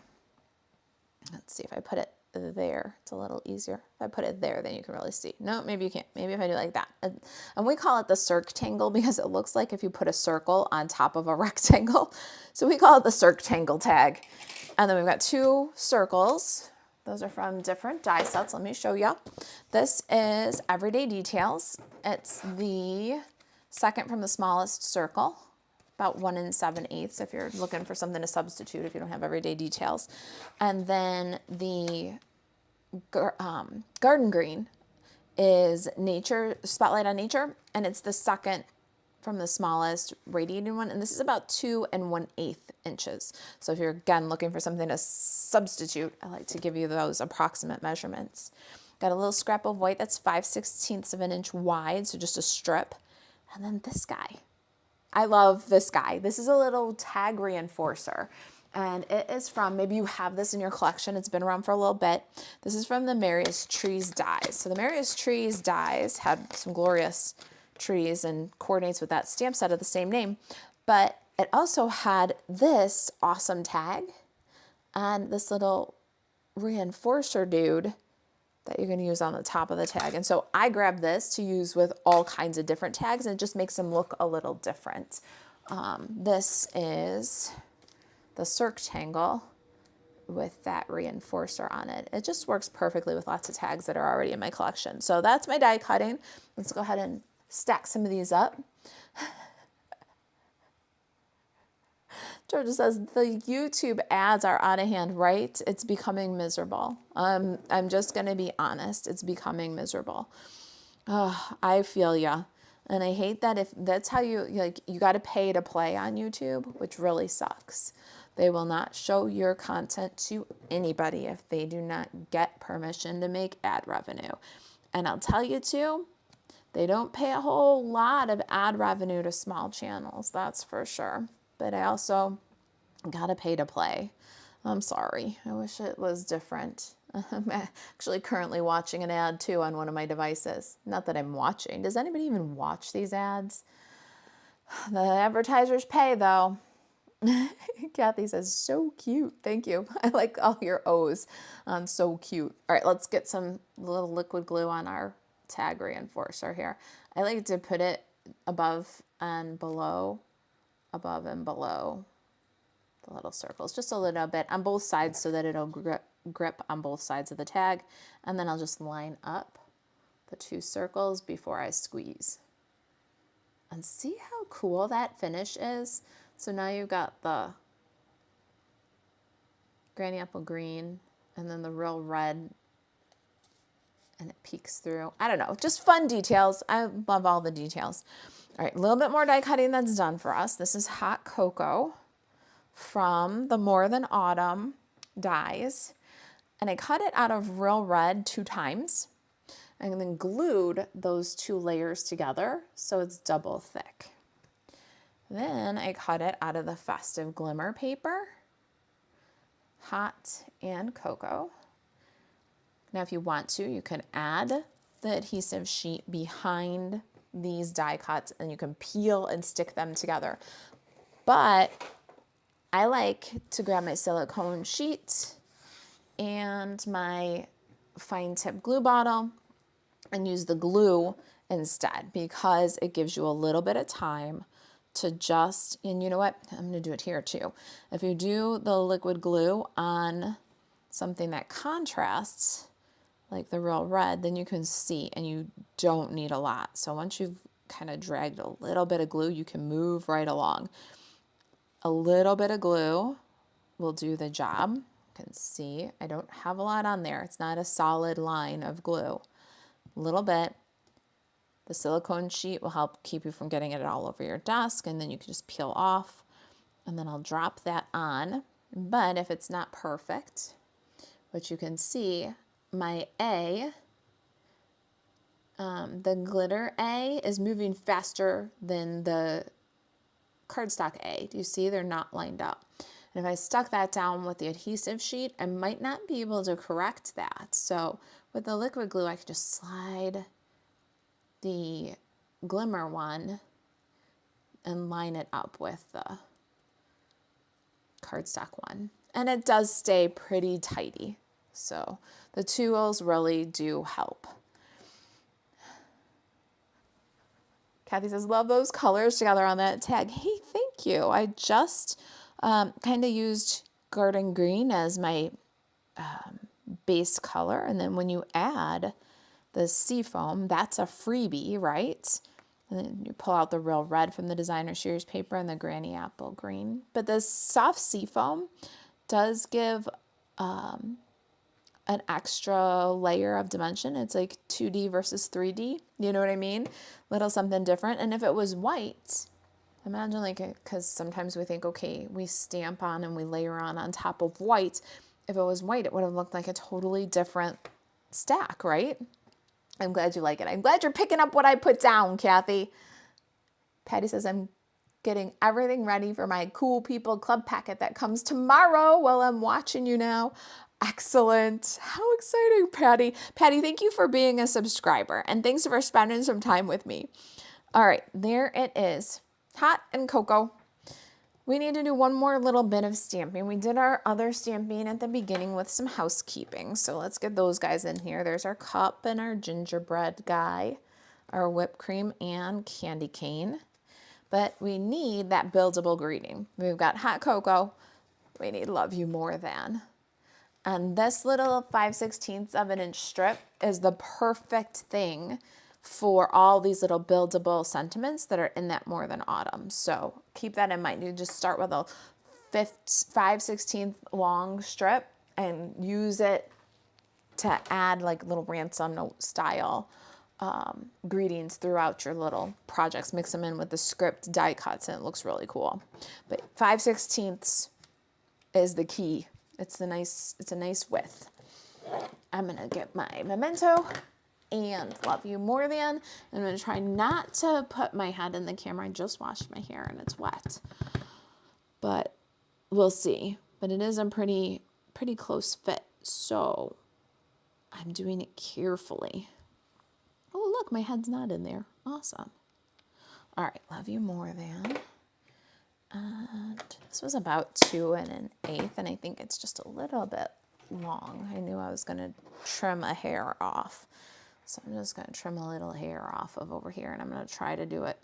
Let's see if I put it there. It's a little easier. If I put it there, then you can really see. No, maybe you can't. Maybe if I do like that. And we call it the Circtangle because it looks like if you put a circle on top of a rectangle. So we call it the Circtangle tag. And then we've got 2 circles. Those are from different die sets. Let me show you. This is Everyday Details. It's the second from the smallest circle, about 1 7/8 if you're looking for something to substitute if you don't have Everyday Details. And then the Garden Green is Nature, Spotlight on Nature, and it's the second from the smallest radiating one, and this is about 2 1/8 inches. So if you're again looking for something to substitute, I like to give you those approximate measurements. Got a little scrap of white that's 5/16 of an inch wide, so just a strip. And then this guy. I love this guy. This is a little tag reinforcer. And it is from, maybe you have this in your collection. It's been around for a little bit. This is from the Marius Trees dies. So the Marius Trees dies had some glorious trees and coordinates with that stamp set of the same name. But it also had this awesome tag and this little reinforcer dude that you're going to use on the top of the tag. And so I grabbed this to use with all kinds of different tags, and it just makes them look a little different. This is the Circtangle with that reinforcer on it. It just works perfectly with lots of tags that are already in my collection. So that's my die cutting. Let's go ahead and stack some of these up. Georgia says, the YouTube ads are out of hand, right? It's becoming miserable. I'm just going to be honest. It's becoming miserable. Oh, I feel ya. And I hate that if that's how you got to pay to play on YouTube, which really sucks. They will not show your content to anybody if they do not get permission to make ad revenue. And I'll tell you too, they don't pay a whole lot of ad revenue to small channels, that's for sure. But I also gotta pay to play. I'm sorry. I wish it was different. I'm actually currently watching an ad too on one of my devices. Not that I'm watching. Does anybody even watch these ads? The advertisers pay though. Kathy says, so cute. Thank you. I like all your O's on so cute. All right, let's get some little liquid glue on our tag reinforcer here. I like to put it above and below the little circles, just a little bit on both sides so that it'll grip on both sides of the tag. And then I'll just line up the two circles before I squeeze. And see how cool that finish is? So now you've got the granny apple green and then the real red, and it peeks through. I don't know, just fun details. I love all the details. All right, a little bit more die cutting that's done for us. This is Hot Cocoa from the More Than Autumn dies. And I cut it out of real red 2 times and then glued those 2 layers together so it's double thick. Then I cut it out of the Festive Glimmer paper, Hot and Cocoa. Now if you want to, you can add the adhesive sheet behind these die cuts and you can peel and stick them together. But I like to grab my silicone sheet and my fine tip glue bottle and use the glue instead because it gives you a little bit of time to just, and you know what, I'm going to do it here too. If you do the liquid glue on something that contrasts, like the real red, then you can see and you don't need a lot. So once you've kind of dragged a little bit of glue, you can move right along. A little bit of glue will do the job. You can see I don't have a lot on there. It's not a solid line of glue. A little bit. The silicone sheet will help keep you from getting it all over your desk, and then you can just peel off, and then I'll drop that on. But if it's not perfect, which you can see, my A, the glitter A is moving faster than the cardstock A. Do you see? They're not lined up. And if I stuck that down with the adhesive sheet, I might not be able to correct that. So with the liquid glue, I could just slide the glimmer one and line it up with the cardstock one. And it does stay pretty tidy. So the tools really do help. Kathy says, love those colors together on that tag. Hey, thank you. I just kind of used garden green as my base color. And then when you add the seafoam, that's a freebie, right? And then you pull out the real red from the designer series paper and the granny apple green. But the soft seafoam does give an extra layer of dimension. It's like 2D versus 3D. You know what I mean? Little something different. And if it was white, imagine like, because sometimes we think, okay, we stamp on and we layer on top of white. If it was white, it would have looked like a totally different stack, right? I'm glad you like it. I'm glad you're picking up what I put down, Kathy. Patty says, I'm getting everything ready for my Cool People Club packet that comes tomorrow while I'm watching you now. Excellent. How exciting, Patty. Patty, thank you for being a subscriber, and thanks for spending some time with me. All right, there it is. Hot and cocoa. We need to do one more little bit of stamping. We did our other stamping at the beginning with some housekeeping. So let's get those guys in here. There's our cup and our gingerbread guy, our whipped cream and candy cane. But we need that buildable greeting. We've got hot cocoa. We need love you more than. And this little 5/16 of an inch strip is the perfect thing for all these little buildable sentiments that are in that more than autumn. So keep that in mind. You just start with a 5/16 long strip and use it to add like little ransom note style greetings throughout your little projects. Mix them in with the script die cuts and it looks really cool. But 5/16 is the key. It's a nice width. I'm gonna get my memento and love you more than. I'm gonna try not to put my head in the camera. I just washed my hair and it's wet, but we'll see. But it is a pretty close fit, so I'm doing it carefully. Oh, look, my head's not in there. Awesome. All right, love you more than. And this was about 2 1/8, and I think it's just a little bit long. I knew I was going to trim a hair off. So I'm just going to trim a little hair off of over here, and I'm going to try to do it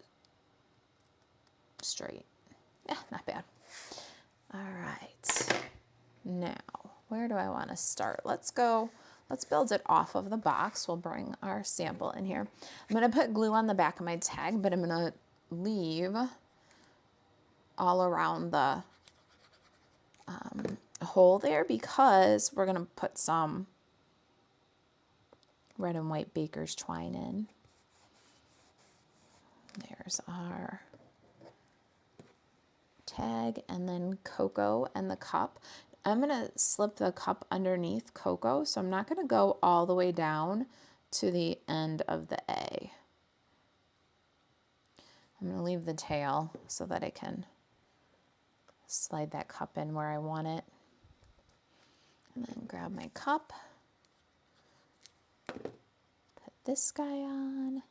straight. Yeah, not bad. All right. Now, where do I want to start? Let's build it off of the box. We'll bring our sample in here. I'm going to put glue on the back of my tag, but I'm going to leave all around the hole there because we're going to put some red and white baker's twine in. There's our tag, and then cocoa and the cup. I'm going to slip the cup underneath cocoa, so I'm not going to go all the way down to the end of the A. I'm going to leave the tail so that I can slide that cup in where I want it. And then grab my cup, put this guy on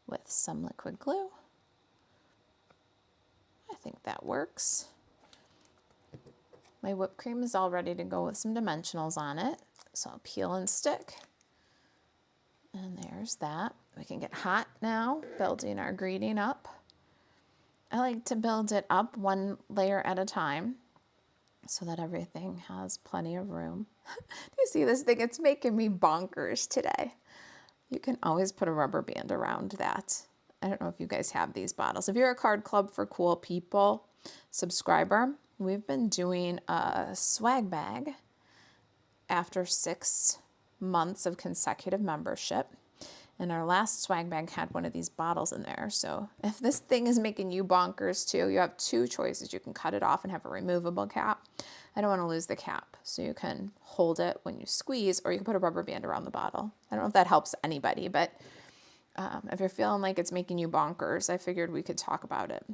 with some liquid glue. I think that works. My whipped cream is all ready to go with some dimensionals on it. So I'll peel and stick. And there's that. We can get hot now, building our greeting up. I like to build it up one layer at a time so that everything has plenty of room. Do you see this thing? It's making me bonkers today. You can always put a rubber band around that. I don't know if you guys have these bottles. If you're a Card Club for Cool People subscriber, we've been doing a swag bag after 6 months of consecutive membership. And our last swag bag had one of these bottles in there. So if this thing is making you bonkers too, you have 2 choices. You can cut it off and have a removable cap. I don't want to lose the cap, so you can hold it when you squeeze, or you can put a rubber band around the bottle. I don't know if that helps anybody, but if you're feeling like it's making you bonkers, I figured we could talk about it.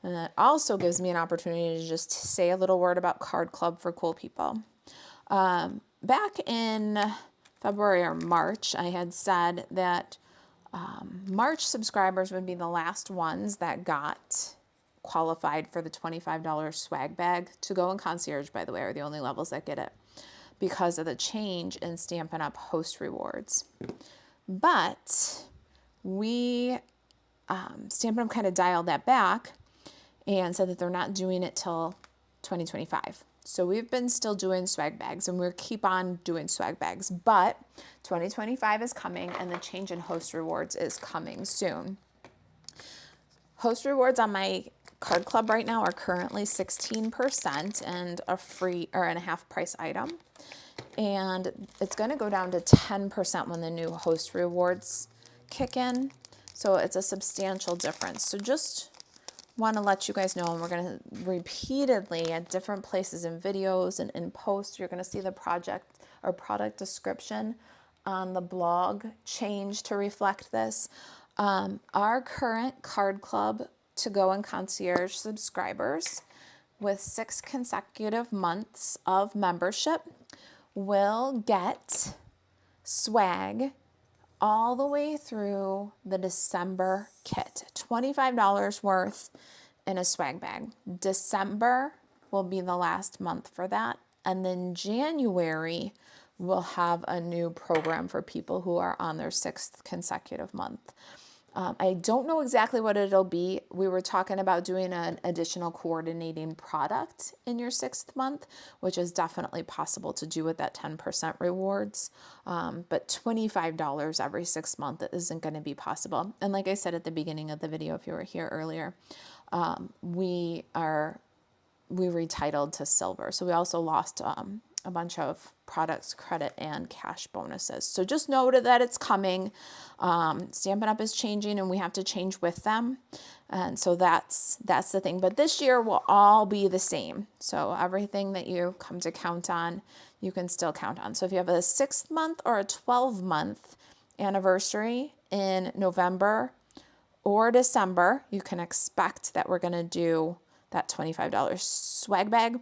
And that also gives me an opportunity to just say a little word about Card Club for Cool People. Back in February or March, I had said that March subscribers would be the last ones that got qualified for the $25 swag bag. To go in concierge, by the way, are the only levels that get it because of the change in Stampin' Up! Host rewards. But we, Stampin' Up! Kind of dialed that back and said that they're not doing it till 2025. So we've been still doing swag bags, and we'll keep on doing swag bags, but 2025 is coming, and the change in host rewards is coming soon. Host rewards on my Card Club right now are currently 16% and a free or and a half price item. And it's going to go down to 10% when the new host rewards kick in. So it's a substantial difference. So just want to let you guys know, and we're going to repeatedly at different places in videos and in posts, you're going to see the project or product description on the blog changed to reflect this. Our current card club to go and concierge subscribers with 6 consecutive months of membership will get swag all the way through the December kit. $25 worth in a swag bag. December will be the last month for that. And then January will have a new program for people who are on their 6th consecutive month. I don't know exactly what it'll be. We were talking about doing an additional coordinating product in your 6th month, which is definitely possible to do with that 10% rewards. But $25 every 6 months isn't going to be possible. And like I said at the beginning of the video, if you were here earlier, we retitled to silver. So we also lost a bunch of products, credit, and cash bonuses. So just know that it's coming. Stampin' Up! Is changing, and we have to change with them. And so that's the thing. But this year will all be the same. So everything that you come to count on, you can still count on. So if you have a 6th month or a 12-month anniversary in November or December, you can expect that we're going to do that $25 swag bag.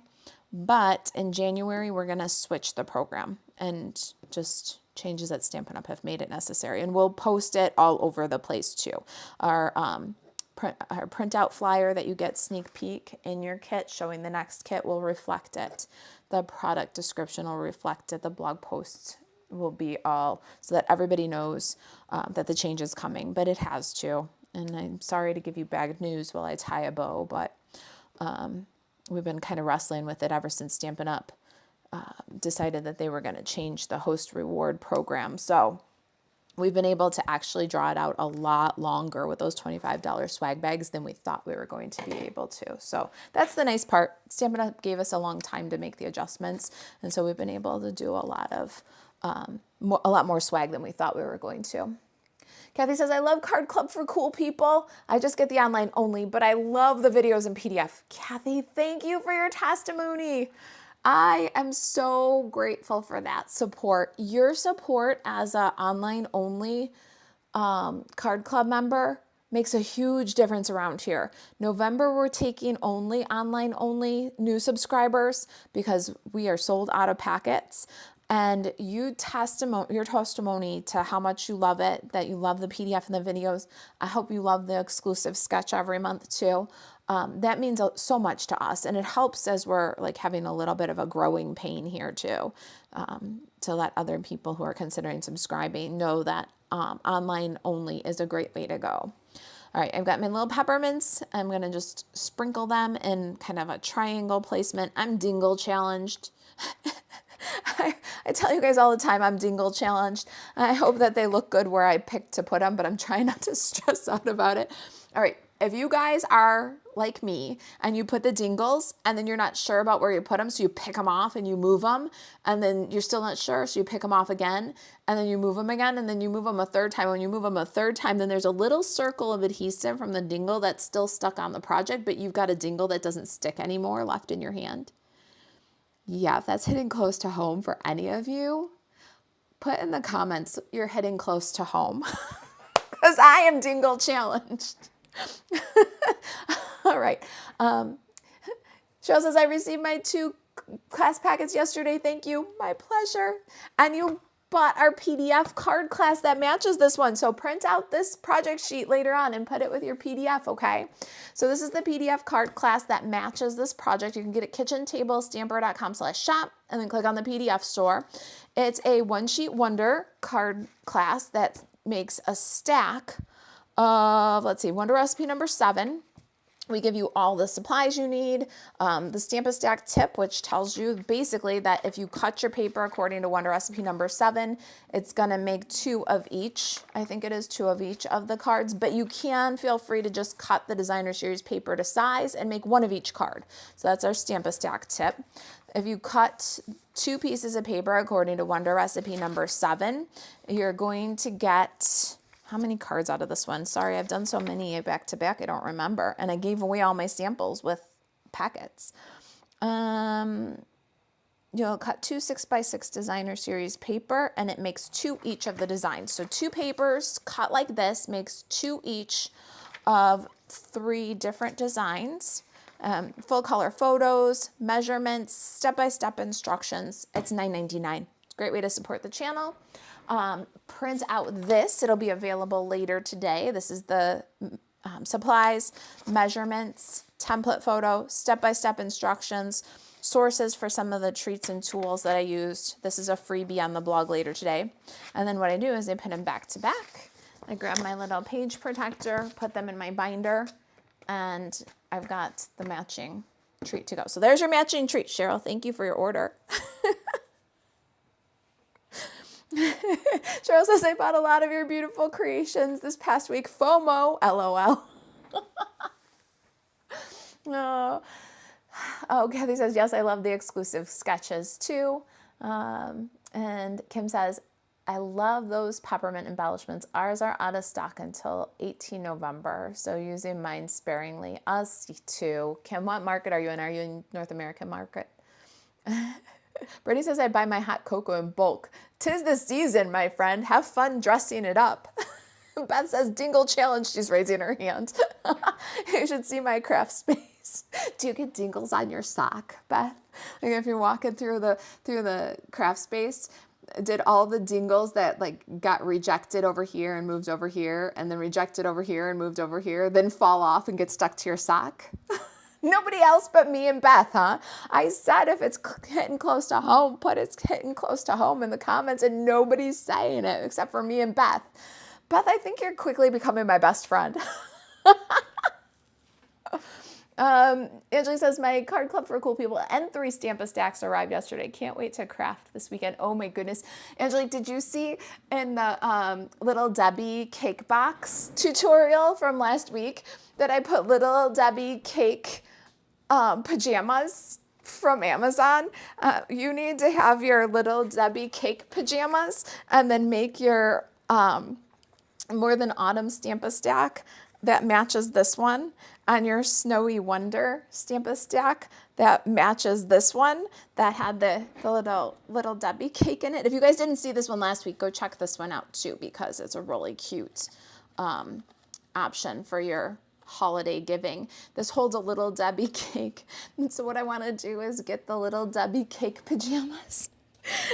But in January, we're going to switch the program, and just changes that Stampin' Up! Have made it necessary. And we'll post it all over the place too. Our printout flyer that you get sneak peek in your kit showing the next kit will reflect it. The product description will reflect it. The blog posts will be all so that everybody knows that the change is coming, but it has to. And I'm sorry to give you bad news while I tie a bow, but we've been kind of wrestling with it ever since Stampin' Up! Decided that they were going to change the host reward program. So we've been able to actually draw it out a lot longer with those $25 swag bags than we thought we were going to be able to. So that's the nice part. Stampin' Up! Gave us a long time to make the adjustments, and so we've been able to do a lot more swag than we thought we were going to. Kathy says, I love Card Club for cool people. I just get the online only, but I love the videos in PDF. Kathy, thank you for your testimony. I am so grateful for that support. Your support as an online only Card Club member makes a huge difference around here. November, we're taking only online only new subscribers because we are sold out of packets. And your testimony to how much you love it, that you love the PDF and the videos. I hope you love the exclusive sketch every month too. That means so much to us, and it helps as we're like having a little bit of a growing pain here too, to let other people who are considering subscribing know that online only is a great way to go. All right, I've got my little peppermints. I'm going to just sprinkle them in kind of a triangle placement. I'm dingle challenged. I tell you guys all the time I'm dingle challenged. I hope that they look good where I pick to put them, but I'm trying not to stress out about it. All right, if you guys are like me and you put the dingles and then you're not sure about where you put them, so you pick them off and you move them, and then you're still not sure, so you pick them off again, and then you move them again, and then you move them a third time. When you move them a third time, then there's a little circle of adhesive from the dingle that's still stuck on the project, but you've got a dingle that doesn't stick anymore left in your hand. Yeah, if that's hitting close to home for any of you, put in the comments you're hitting close to home because I am dingle challenged. All right. Cheryl says, I received my 2 class packets yesterday. Thank you. My pleasure. And you bought our PDF card class that matches this one. So print out this project sheet later on and put it with your PDF, okay? So this is the PDF card class that matches this project. You can get it kitchentablestamper.com/shop and then click on the PDF store. It's a One Sheet Wonder card class that makes a stack of, let's see, Wonder Recipe number 7. We give you all the supplies you need, the Stamp-A-Stack tip, which tells you basically that if you cut your paper according to Wonder Recipe number 7, it's going to make 2 of each. I think it is 2 of each of the cards, but you can feel free to just cut the Designer Series paper to size and make 1 of each card. So that's our Stamp-A-Stack tip. If you cut 2 pieces of paper according to Wonder Recipe number 7, you're going to get... How many cards out of this one? Sorry, I've done so many back to back, I don't remember. And I gave away all my samples with packets. you'll cut 2 6x6 designer series paper, and it makes 2 each of the designs. So 2 papers cut like this makes 2 each of 3 different designs. Full color photos, measurements, step-by-step instructions. It's $9.99. Great way to support the channel. Print out this. It'll be available later today. This is the supplies, measurements, template photo, step-by-step instructions, sources for some of the treats and tools that I used. This is a freebie on the blog later today. And then what I do is I put them back to back. I grab my little page protector, put them in my binder, and I've got the matching treat to go. So there's your matching treat, Cheryl. Thank you for your order. Cheryl says, I bought a lot of your beautiful creations this past week. FOMO, LOL. Oh. Oh, Kathy says, yes, I love the exclusive sketches too. And Kim says, I love those peppermint embellishments. Ours are out of stock until 18 November, so using mine sparingly. Us too. Kim, what market are you in? Are you in North American market? Brittany says, I buy my hot cocoa in bulk. 'Tis the season, my friend. Have fun dressing it up. Beth says, Dingle challenge. She's raising her hand. You should see my craft space. Do you get dingles on your sock, Beth? Like if you're walking through the craft space, did all the dingles that like got rejected over here and moved over here, and then rejected over here and moved over here, then fall off and get stuck to your sock? Nobody else but me and Beth, huh? I said if it's hitting close to home, put it's hitting close to home in the comments, and nobody's saying it except for me and Beth. Beth, I think you're quickly becoming my best friend. Angela says, my card club for cool people and 3 Stampa stacks arrived yesterday. Can't wait to craft this weekend. Oh my goodness. Angelique, did you see in the Little Debbie cake box tutorial from last week that I put Little Debbie cake pajamas from Amazon? You need to have your Little Debbie cake pajamas and then make your More Than Autumn Stampa stack that matches this one, on your Snowy Wonder Stampa stack that matches this one that had the little Debbie cake in it. If you guys didn't see this one last week, go check this one out too, because it's a really cute option for your holiday giving. This holds a Little Debbie cake. And so what I want to do is get the Little Debbie cake pajamas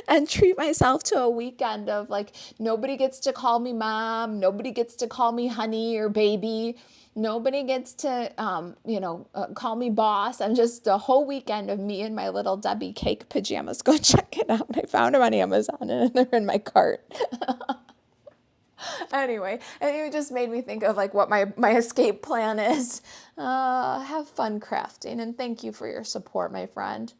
and treat myself to a weekend of like, nobody gets to call me mom, nobody gets to call me honey or baby, nobody gets to call me boss. I'm just a whole weekend of me in my Little Debbie cake pajamas. Go check it out. I found them on Amazon and they're in my cart. Anyway, and it just made me think of like what my escape plan is. Have fun crafting, and thank you for your support, my friend.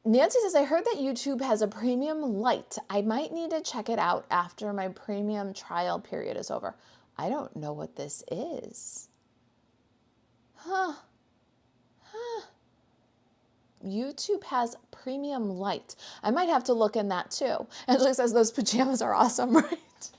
Nancy says, I heard that YouTube has a premium light. I might need to check it out after my premium trial period is over. I don't know what this is. YouTube has premium light. I might have to look in that too. Angela says those pajamas are awesome, right?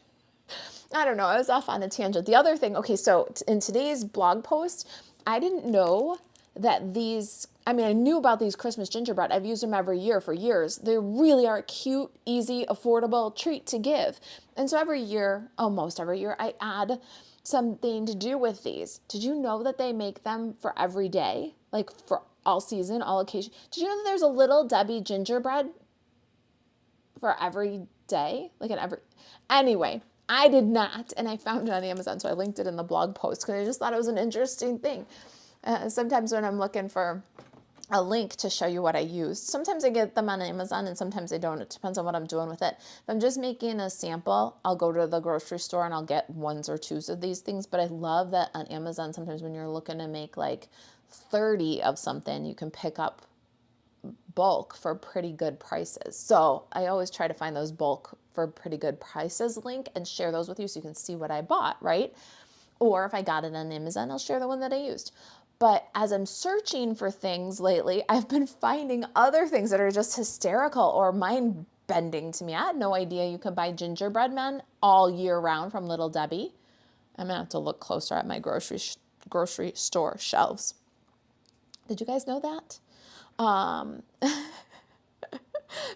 I don't know. I was off on a tangent. The other thing, okay, so in today's blog post, I didn't know that these, I knew about these Christmas gingerbread. I've used them every year for years. They really are a cute, easy, affordable treat to give. And so every year, almost every year, I add something to do with these. Did you know that they make them for every day? Like for all season, all occasion. Did you know that there's a Little Debbie gingerbread for every day? Anyway, I did not, and I found it on Amazon, so I linked it in the blog post because I just thought it was an interesting thing. Sometimes when I'm looking for a link to show you what I used, sometimes I get them on Amazon and sometimes I don't. It depends on what I'm doing with it. If I'm just making a sample, I'll go to the grocery store and I'll get 1s or 2s of these things. But I love that on Amazon, sometimes when you're looking to make like 30 of something, you can pick up bulk for pretty good prices. So I always try to find those bulk for pretty good prices link and share those with you so you can see what I bought, right? Or if I got it on Amazon, I'll share the one that I used. But as I'm searching for things lately, I've been finding other things that are just hysterical or mind-bending to me. I had no idea you could buy gingerbread men all year round from Little Debbie. I'm going to have to look closer at my grocery store shelves. Did you guys know that? Um,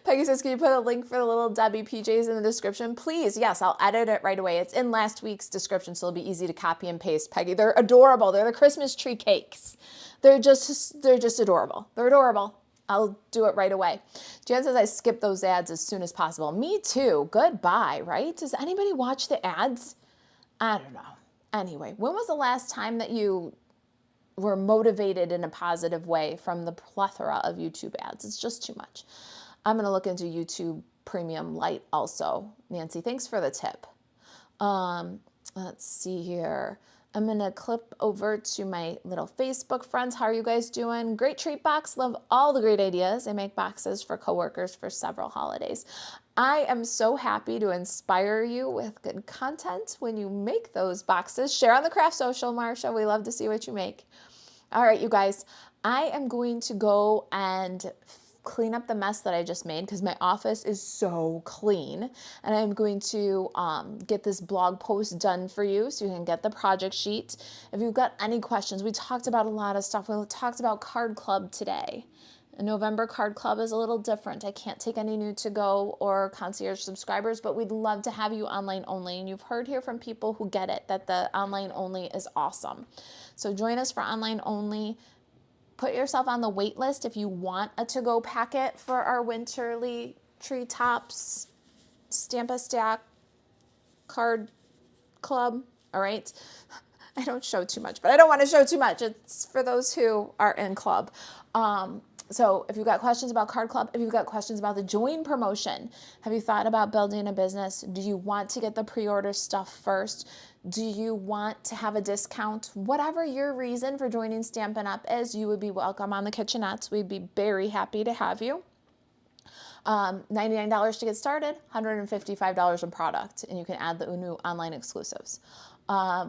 Peggy says, can you put a link for the little Debbie PJs in the description? Please. Yes, I'll edit it right away. It's in last week's description, so it'll be easy to copy and paste, Peggy. They're adorable. They're the Christmas tree cakes. They're just adorable. They're adorable. I'll do it right away. Jan says, I skip those ads as soon as possible. Me too. Goodbye, right? Does anybody watch the ads? I don't know. Anyway, when was the last time that you were motivated in a positive way from the plethora of YouTube ads? It's just too much. I'm going to look into YouTube Premium Lite also. Nancy, thanks for the tip. Let's see here. I'm going to clip over to my little Facebook friends. How are you guys doing? Great treat box. Love all the great ideas. I make boxes for coworkers for several holidays. I am so happy to inspire you with good content when you make those boxes. Share on the craft social, Marsha. We love to see what you make. All right, you guys, I am going to go and clean up the mess that I just made because my office is so clean, and I'm going to get this blog post done for you so you can get the project sheet. If you've got any questions, we talked about a lot of stuff. We talked about Card Club today. A November Card Club is a little different. I can't take any new to-go or concierge subscribers, but we'd love to have you online only. And you've heard here from people who get it, that the online only is awesome. So join us for online only. Put yourself on the wait list if you want a to-go packet for our winterly treetops Stamp a Stack Card Club. All right. I don't show too much, but I don't want to show too much. It's for those who are in club. So if you've got questions about Card Club, if you've got questions about the Join promotion, have you thought about building a business? Do you want to get the pre-order stuff first? Do you want to have a discount? Whatever your reason for joining Stampin' Up is, you would be welcome on the kitchenettes. We'd be very happy to have you. $99 to get started, $155 in product, and you can add the new online exclusives.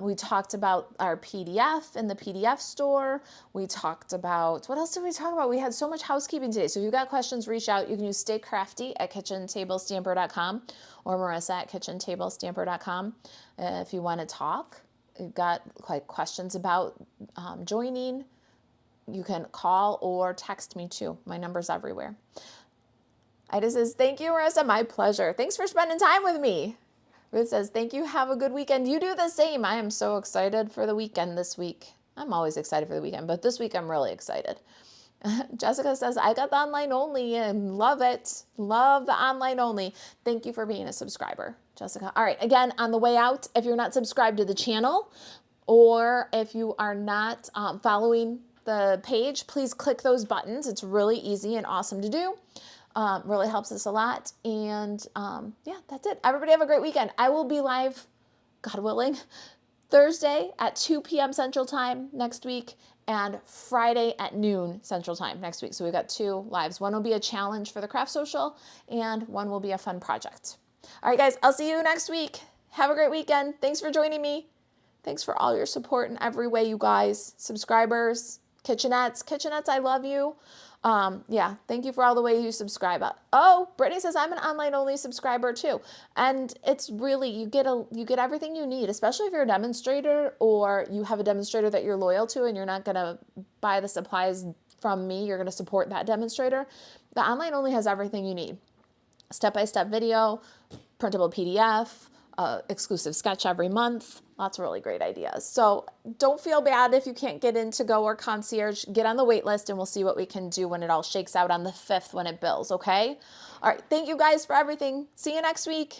We talked about our PDF in the PDF store. We talked about, what else did we talk about? We had so much housekeeping today. So if you've got questions, reach out. You can use Stay Crafty at kitchentablestamper.com or Marisa at kitchentablestamper.com. If you want to talk, you've got questions about joining, you can call or text me too. My number's everywhere. Ida says, thank you, Marisa. My pleasure. Thanks for spending time with me. Ruth says, thank you. Have a good weekend. You do the same. I am so excited for the weekend this week. I'm always excited for the weekend, but this week I'm really excited. Jessica says, I got the online only and love it. Love the online only. Thank you for being a subscriber, Jessica. All right. Again, on the way out, if you're not subscribed to the channel or if you are not following the page, please click those buttons. It's really easy and awesome to do. Really helps us a lot. And yeah, that's it. Everybody have a great weekend. I will be live, God willing, Thursday at 2 p.m. Central Time next week and Friday at noon Central Time next week. So we've got 2 lives. One will be a challenge for the Craft Social and one will be a fun project. All right, guys, I'll see you next week. Have a great weekend. Thanks for joining me. Thanks for all your support in every way, you guys. Subscribers, kitchenettes, I love you. Yeah, thank you for all the way you subscribe. Oh, Brittany says I'm an online only subscriber too. And it's really, you get everything you need, especially if you're a demonstrator or you have a demonstrator that you're loyal to and you're not going to buy the supplies from me. You're going to support that demonstrator. The online only has everything you need. Step-by-step video, printable PDF, exclusive sketch every month. Lots of really great ideas. So don't feel bad if you can't get in to go or concierge. Get on the wait list and we'll see what we can do when it all shakes out on the 5th when it bills, okay? All right, thank you guys for everything. See you next week.